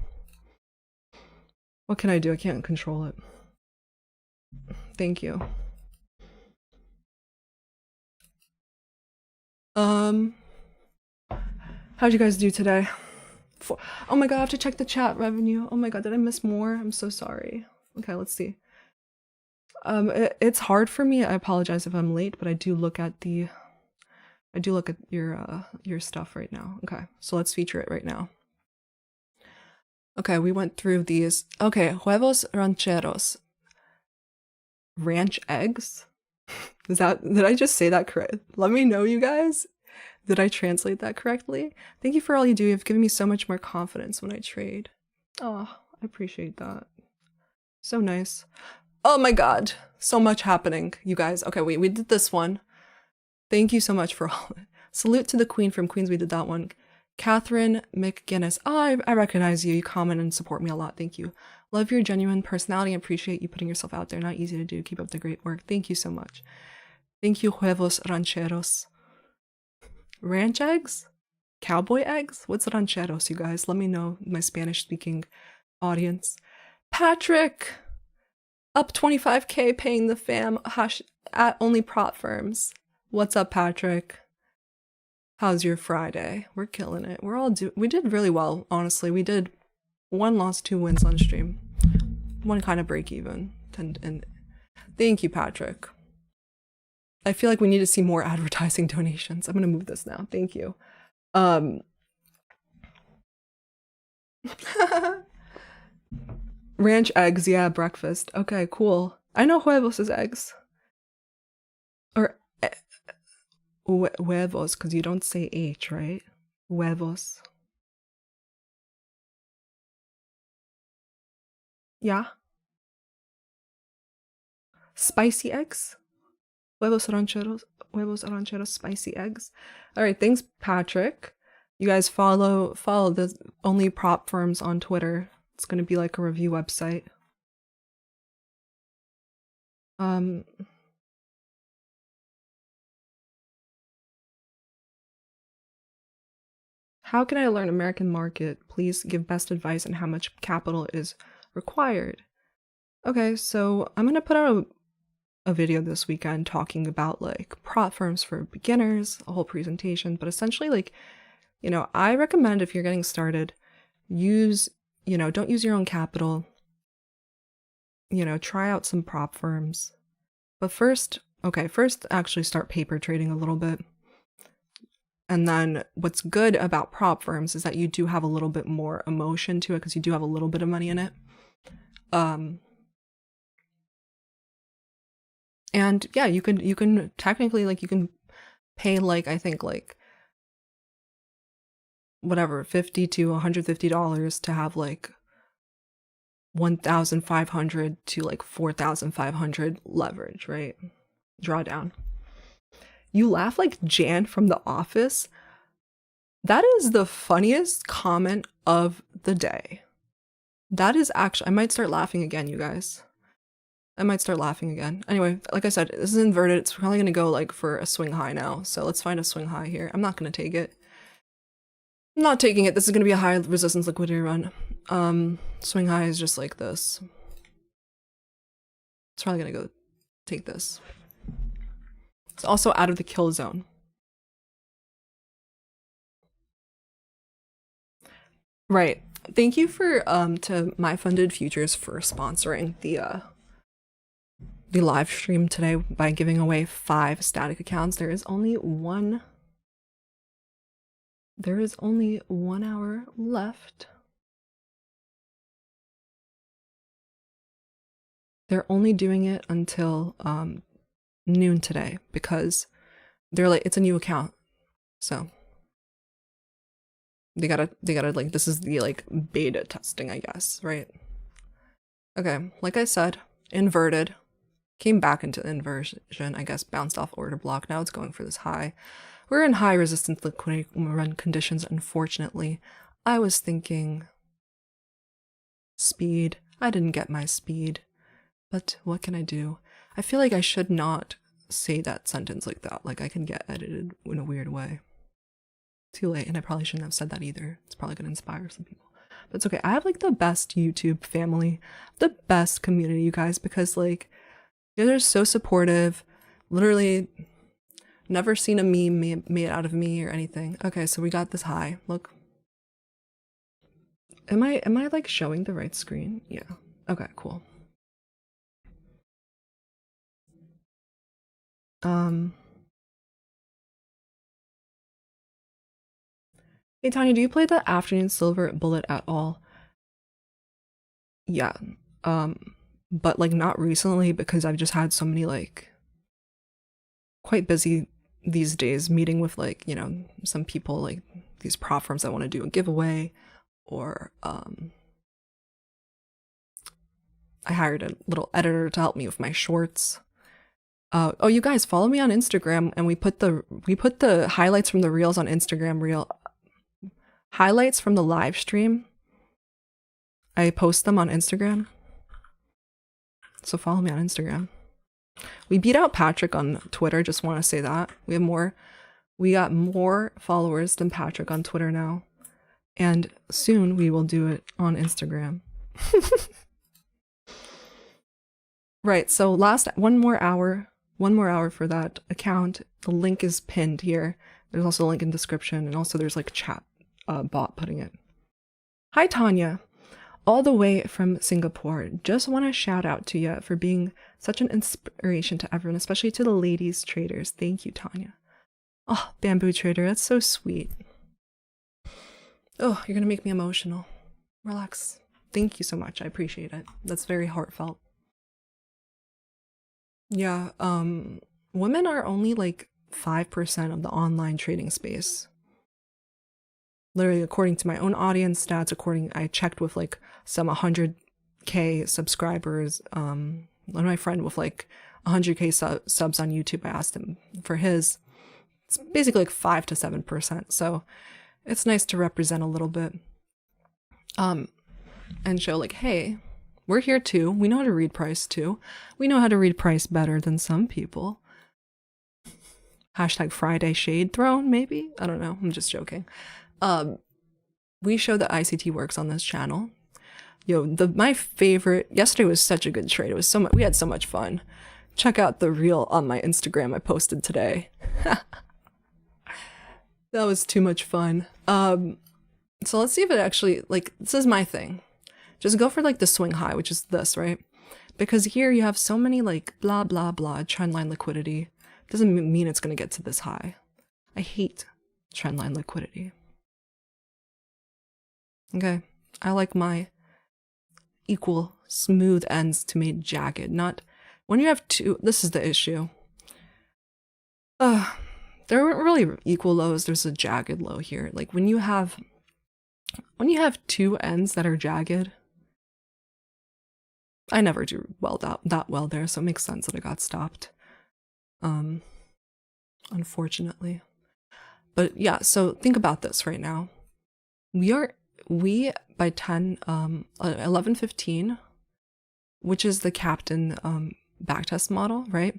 What can I do? I can't control it. Thank you. How'd you guys do today? Oh my god, I have to check the chat revenue. Oh my god, did I miss more? I'm so sorry. Okay, let's see. It's hard for me. I apologize if I'm late, but I do look at your stuff right now. Okay, so let's feature it right now. Okay, we went through these. Okay, huevos rancheros. Ranch eggs? Did I just say that correct? Let me know, you guys. Did I translate that correctly? Thank you for all you do. You've given me so much more confidence when I trade. Oh, I appreciate that. So nice. Oh my god. So much happening, you guys. Okay, we did this one. Thank you so much for all. Salute to the queen from Queens. We did that one. Catherine McGinnis. Oh, I recognize you. You comment and support me a lot. Thank you. Love your genuine personality. Appreciate you putting yourself out there. Not easy to do. Keep up the great work. Thank you so much. Thank you, huevos rancheros. Ranch eggs? Cowboy eggs? What's rancheros, you guys? Let me know, my Spanish-speaking audience. Patrick! Up 25k paying the fam at only prop firms. What's up, Patrick? How's your Friday? We're killing it. We did really well, honestly. We did 1 loss, 2 wins on stream. One kind of break even. And thank you, Patrick. I feel like we need to see more advertising donations. I'm gonna move this now. Thank you. Ranch eggs, yeah, breakfast. Okay, cool. I know huevos is eggs. Or huevos, because you don't say H, right? Huevos. Yeah. Spicy eggs? Huevos rancheros, spicy eggs. All right, thanks, Patrick. You guys follow the only prop firms on Twitter. It's gonna be like a review website. How can I learn American market? Please give best advice on how much capital is required. Okay, so I'm gonna put out a video this weekend talking about like prop firms for beginners, a whole presentation, but essentially like, you know, I recommend if you're getting started, use, you know, don't use your own capital, you know, try out some prop firms. But first, okay, first actually start paper trading a little bit. And then what's good about prop firms is that you do have a little bit more emotion to it because you do have a little bit of money in it. And yeah, you can technically like you can pay like I think like whatever $50 to $150 to have like 1,500 to like 4,500 leverage, right? Drawdown. You laugh like Jan from The Office. That is the funniest comment of the day. That is actually, I might start laughing again, you guys. I might start laughing again. Anyway, like I said, this is inverted. It's probably going to go like for a swing high now. So let's find a swing high here. I'm not going to take it. I'm not taking it. This is going to be a high resistance liquidity run. Swing high is just like this. It's probably going to go take this. It's also out of the kill zone. Right. Thank you for to MyFundedFutures for sponsoring the live stream today by giving away 5 static accounts. There is only one hour left. They're only doing it until noon today because they're like, it's a new account. So they gotta like, this is the like beta testing, I guess, right? Okay, like I said, inverted. Came back into inversion, I guess, bounced off order block. Now it's going for this high. We're in high resistance liquidity run conditions, unfortunately. I was thinking speed. I didn't get my speed. But what can I do? I feel like I should not say that sentence like that. Like I can get edited in a weird way. Too late, and I probably shouldn't have said that either. It's probably gonna inspire some people. But it's okay. I have like the best YouTube family, the best community, you guys, because like they're so supportive. Literally never seen a meme made out of me or anything. Okay, so we got this high. Look. Am I like showing the right screen? Yeah. Okay, cool. Hey Tanya, do you play the afternoon silver bullet at all? Yeah. But like not recently because I've just had so many like quite busy these days meeting with like, you know, some people like these prop firms that want to do a giveaway, or I hired a little editor to help me with my shorts. Oh, you guys follow me on Instagram, and we put the highlights from the reels on Instagram reel. Highlights from the live stream. I post them on Instagram. So follow me on Instagram. We beat out Patrick on Twitter, just want to say that. We got more followers than Patrick on Twitter now. And soon we will do it on Instagram. Right, so one more hour for that account. The link is pinned here. There's also a link in the description, and also there's like a chat bot putting it. Hi Tanya, all the way from Singapore. Just want to shout out to you for being such an inspiration to everyone, especially to the ladies traders. Thank you, Tanya. Oh, Bamboo Trader, that's so sweet. Oh, you're gonna make me emotional. Relax. Thank you so much. I appreciate it. That's very heartfelt. Yeah, women are only like 5% of the online trading space. Literally, according to my own audience stats, I checked with like some 100K subscribers. One of my friend with like 100K subs on YouTube, I asked him for his. It's basically like 5 to 7%. So it's nice to represent a little bit. And show like, hey, we're here too. We know how to read price too. We know how to read price better than some people. Hashtag Friday shade thrown, maybe? I don't know. I'm just joking. We show that ICT works on this channel. Yo, my favorite, yesterday was such a good trade. It was so much, we had so much fun. Check out the reel on my Instagram I posted today. That was too much fun. So let's see if it actually, like, this is my thing. Just go for like the swing high, which is this, right? Because here you have so many like blah, blah, blah, trendline liquidity. Doesn't mean it's going to get to this high. I hate trendline liquidity. Okay, I like my equal smooth ends to made jagged, not when you have two. This is the issue. There weren't really equal lows. There's a jagged low here. Like when you have two ends that are jagged, I never do well that well there, so it makes sense that it got stopped. Unfortunately. But yeah, so think about this right now. We by 11:15, which is the captain backtest model, right?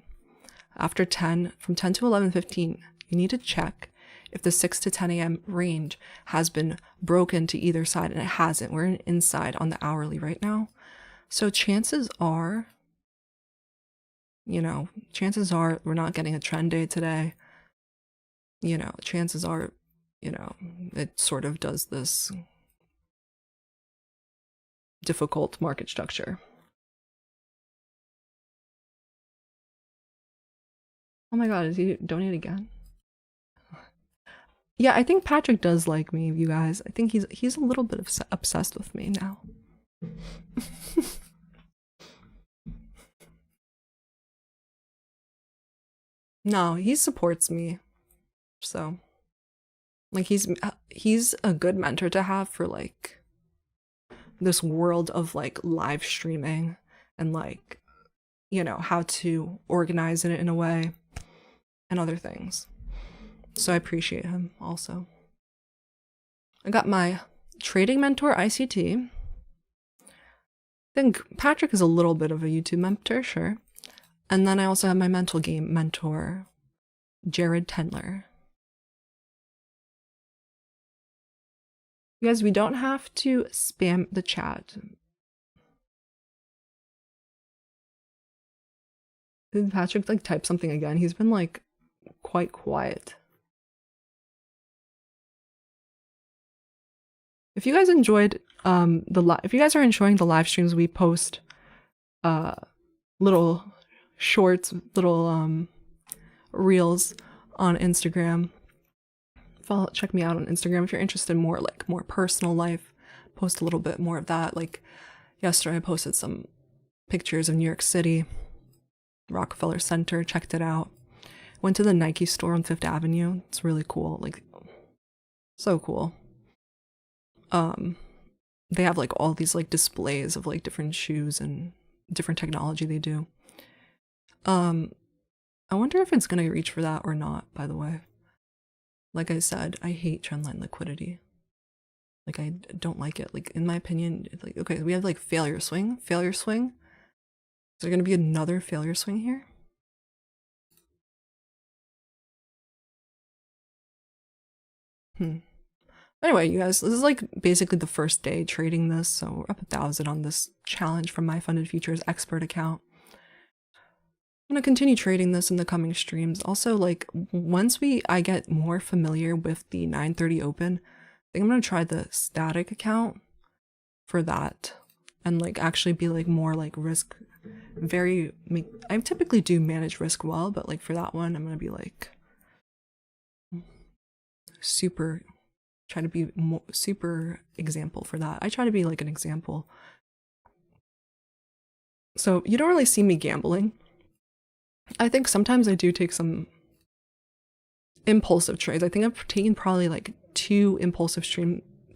After 10, from 10 to 11:15, you need to check if the 6 to 10 a.m. range has been broken to either side, and it hasn't. We're inside on the hourly right now. So chances are, chances are we're not getting a trend day today. Chances are, it sort of does this difficult market structure. Oh my god, is he donating again? Yeah, I think Patrick does like me, you guys. I think he's a little bit obsessed with me now. No, he supports me. So, like, he's a good mentor to have for like this world of like live streaming and like, how to organize it in a way and other things. So I appreciate him also. I got my trading mentor, ICT. I think Patrick is a little bit of a YouTube mentor, sure. And then I also have my mental game mentor, Jared Tendler. You guys, we don't have to spam the chat. Did Patrick like type something again? He's been like quite quiet. If you guys enjoyed if you guys are enjoying the live streams, we post little shorts, little reels on Instagram. Check me out on Instagram if you're interested in more personal life. Post a little bit more of that. Like yesterday I posted some pictures of New York City, Rockefeller Center, checked it out. Went to the Nike store on 5th Avenue. It's really cool, like so cool. They have like all these like displays of like different shoes and different technology they do. I wonder if it's gonna reach for that or not, by the way. Like I said, I hate trendline liquidity. Like I don't like it. Like in my opinion, like okay, we have like failure swing. Is there gonna be another failure swing here? Anyway, you guys, this is like basically the first day trading this, so we're up 1,000 on this challenge from MyFundedFutures expert account. I'm gonna continue trading this in the coming streams. Also, like once I get more familiar with the 9:30 open, I think I'm gonna try the static account for that, and like actually be like more like risk. I typically do manage risk well, but like for that one, I'm gonna be like try to be super example for that. I try to be like an example. So you don't really see me gambling. I think sometimes I do take some impulsive trades. I think I've taken probably like 2 impulsive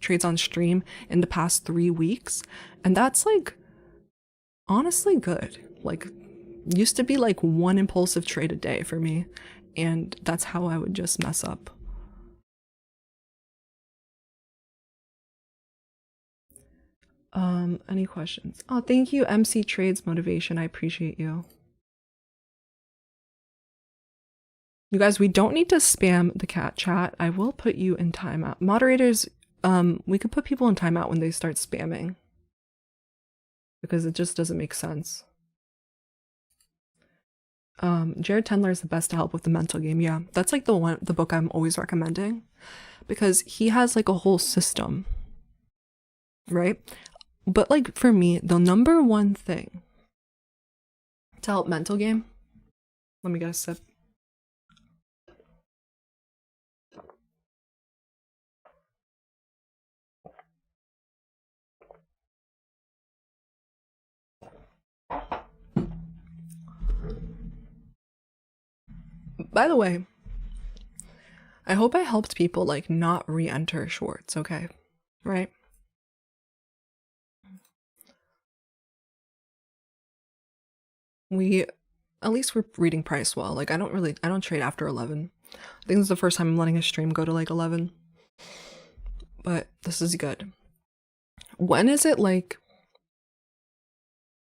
trades on stream in the past 3 weeks. And that's like honestly good. Like used to be like 1 impulsive trade a day for me. And that's how I would just mess up. Any questions? Oh, thank you, MC Trades Motivation. I appreciate you. You guys, we don't need to spam the cat chat. I will put you in timeout. Moderators, we could put people in timeout when they start spamming, because it just doesn't make sense. Jared Tendler is the best to help with the mental game. Yeah, that's like the book I'm always recommending, because he has like a whole system, right? But like for me, the number one thing to help mental game, let me get a sip. By the way, I hope I helped people like not re-enter shorts, okay? Right? At least we're reading price well. Like I don't trade after 11. I think this is the first time I'm letting a stream go to like 11. But this is good. When is it like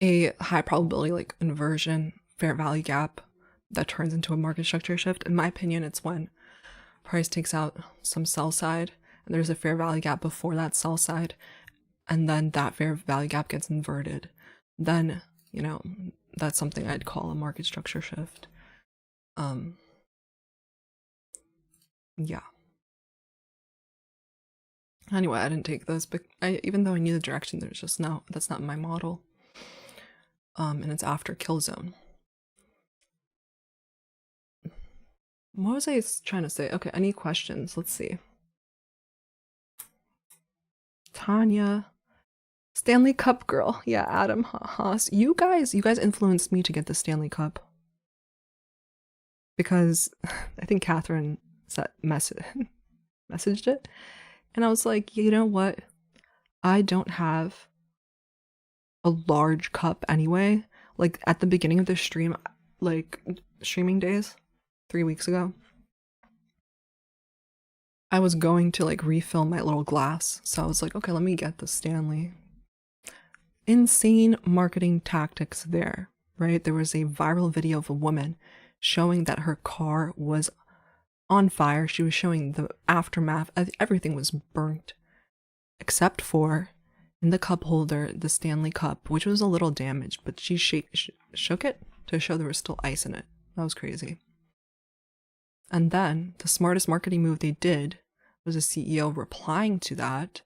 a high probability like inversion, fair value gap that turns into a market structure shift? In my opinion, it's when price takes out some sell side and there's a fair value gap before that sell side, and then that fair value gap gets inverted. Then, you know, that's something I'd call a market structure shift. Yeah. Anyway, I didn't take this, but even though I knew the direction, there's just no, that's not my model. And it's after kill zone. What was I trying to say? Okay, any questions? Let's see. Tanya. Stanley Cup girl. Yeah, Adam Haas. You guys influenced me to get the Stanley Cup. Because I think Catherine messaged it. And I was like, you know what? I don't have a large cup anyway. Like at the beginning of the stream, like streaming days, 3 weeks ago, I was going to like refill my little glass. So I was like, okay, let me get the Stanley. Insane marketing tactics there, right? There was a viral video of a woman showing that her car was on fire. She was showing the aftermath. Everything was burnt except for in the cup holder, the Stanley Cup, which was a little damaged, but she shook it to show there was still ice in it. That was crazy. And then the smartest marketing move they did was a CEO replying to that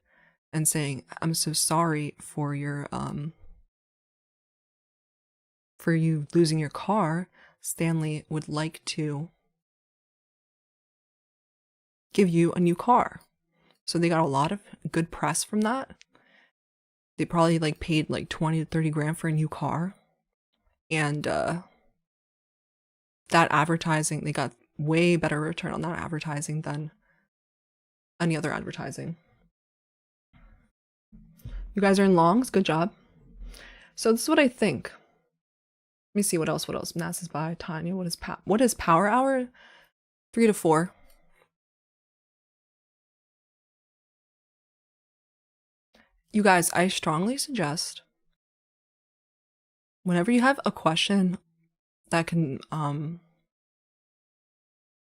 and saying, I'm so sorry for your for you losing your car. Stanley would like to give you a new car. So they got a lot of good press from that. They probably like paid like 20 to 30 grand for a new car. And that advertising, they got way better return on that advertising than any other advertising. You guys are in longs, good job. So this is what I think. Let me see what else. Nas is by Tanya. What is power hour? 3 to 4. You guys, I strongly suggest whenever you have a question that can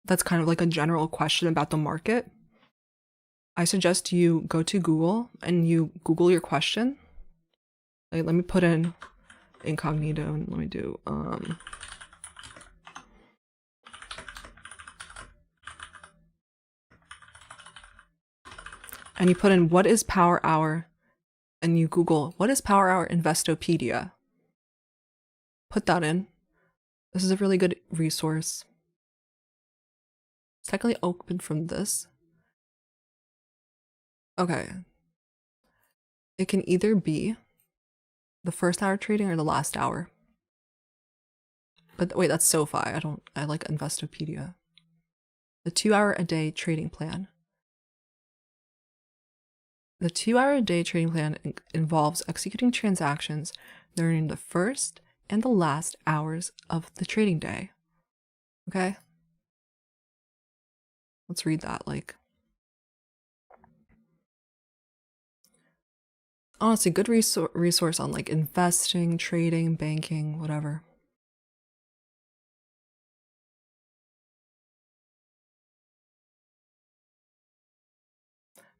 that's kind of like a general question about the market, I suggest you go to Google and you Google your question. Like, let me put in incognito and let me do and you put in what is power hour, and you Google what is power hour Investopedia. Put that in. This is a really good resource. It's technically open from this. Okay. It can either be the first hour trading or the last hour. But wait, that's SoFi. I like Investopedia. The 2 hour a day trading plan. The 2 hour a day trading plan involves executing transactions during the first and the last hours of the trading day. Okay? Let's read that. Like, honestly, good resource on like investing, trading, banking, whatever.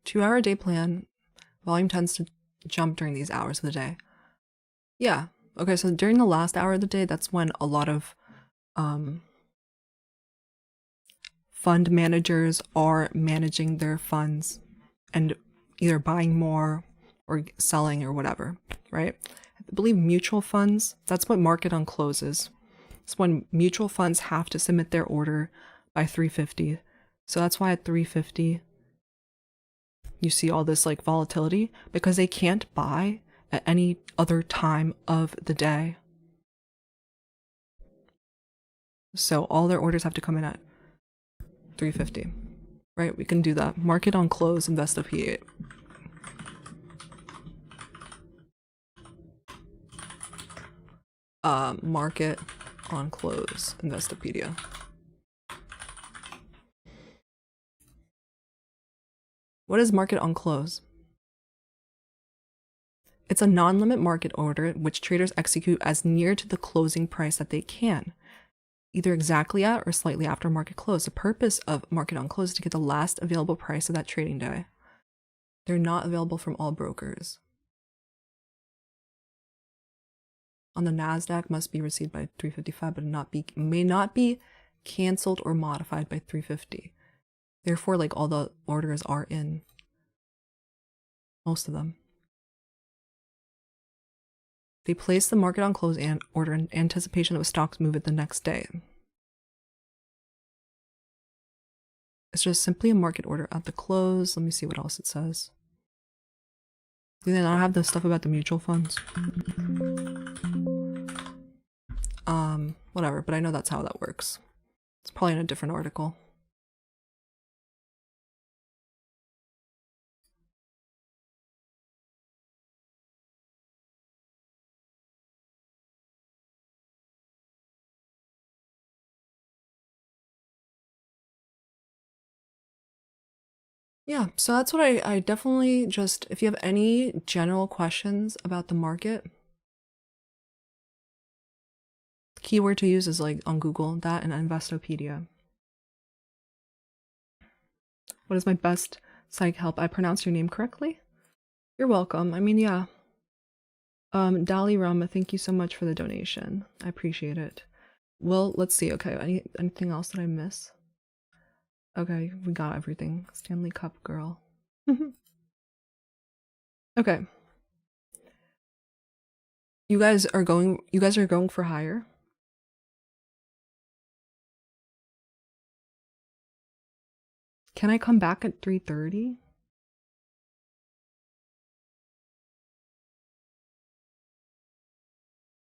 2-hour day plan, volume tends to jump during these hours of the day. Yeah. Okay, so during the last hour of the day, that's when a lot of fund managers are managing their funds and either buying more or selling or whatever, right? I believe mutual funds, that's what market on close is. It's when mutual funds have to submit their order by 3:50. So that's why at 3:50 you see all this like volatility, because they can't buy at any other time of the day. So all their orders have to come in at 3:50, right? We can do that. Market on close, Investopedia. Market on close, Investopedia. What is market on close? It's a non-limit market order which traders execute as near to the closing price that they can, either exactly at or slightly after market close. The purpose of market on close is to get the last available price of that trading day. They're not available from all brokers. On the NASDAQ must be received by 3:55, but may not be canceled or modified by 3:50. Therefore, like all the orders are in. Most of them. They place the market on close and order in anticipation of a stock's move it the next day. It's just simply a market order at the close. Let me see what else it says. Do they not have the stuff about the mutual funds? Whatever, but I know that's how that works. It's probably in a different article. Yeah, so that's what I definitely just, if you have any general questions about the market, the keyword to use is like on Google, that and Investopedia. What is my best psych help? I pronounced your name correctly? You're welcome. I mean, yeah. Dali Rama, thank you so much for the donation. I appreciate it. Well, let's see. Okay, anything else that I miss? Okay, we got everything. Stanley Cup girl. Okay. You guys are going for hire? Can I come back at 3:30?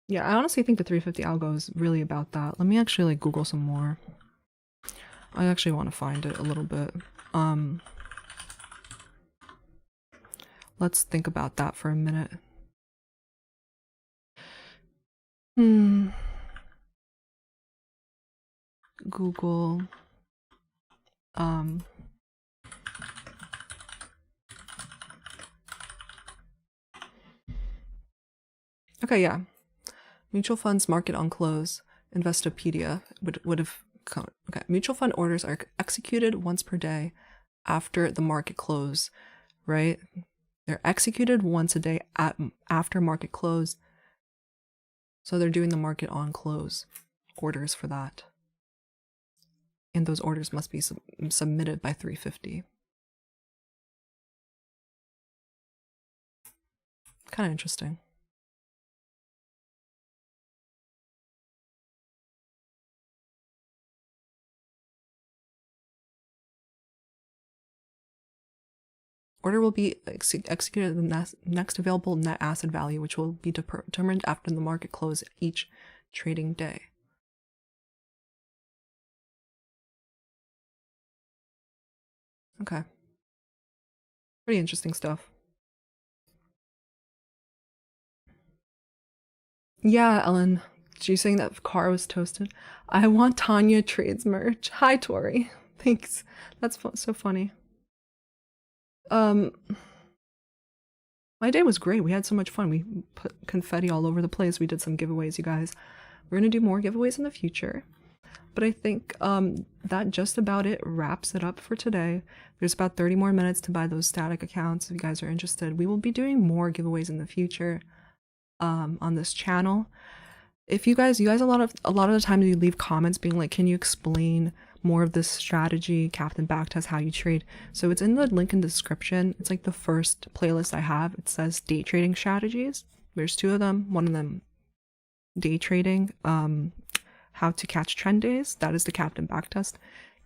Yeah, I honestly think the 350 algo is really about that. Let me actually like Google some more. I actually want to find it a little bit. Let's think about that for a minute. Google. Okay, yeah. Mutual funds market on close. Investopedia would have come. Okay, mutual fund orders are executed once per day after the market close, right? They're executed once a day after market close. So they're doing the market on close orders for that. And those orders must be submitted by 3:50. Kind of interesting. Order will be executed at the next available net asset value, which will be determined after the market close each trading day. Okay. Pretty interesting stuff. Yeah, Ellen. She's saying that car was toasted. I want Tanya Trades merch. Hi, Tori. Thanks. That's so funny. My day was great. We had so much fun. We put confetti all over the place. We did some giveaways, you guys. We're gonna do more giveaways in the future. But I think that just about it wraps it up for today. There's about 30 more minutes to buy those static accounts if you guys are interested. We will be doing more giveaways in the future on this channel. If you guys a lot of the time you leave comments being like, can you explain more of this strategy, Captain Backtest, how you trade? So it's in the link in the description. It's like the first playlist I have. It says day trading strategies. There's 2 of them. One of them day trading, how to catch trend days. That is the Captain Backtest.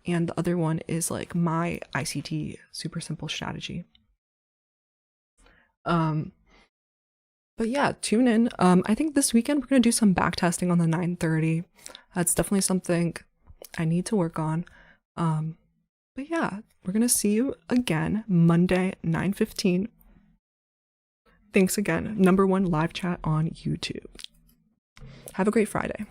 And the other one is like my ICT super simple strategy. But yeah, tune in. I think this weekend we're gonna do some backtesting on the 930. That's definitely something I need to work on. But yeah, we're gonna see you again Monday 9:15. Thanks again. #1 live chat on YouTube. Have a great Friday.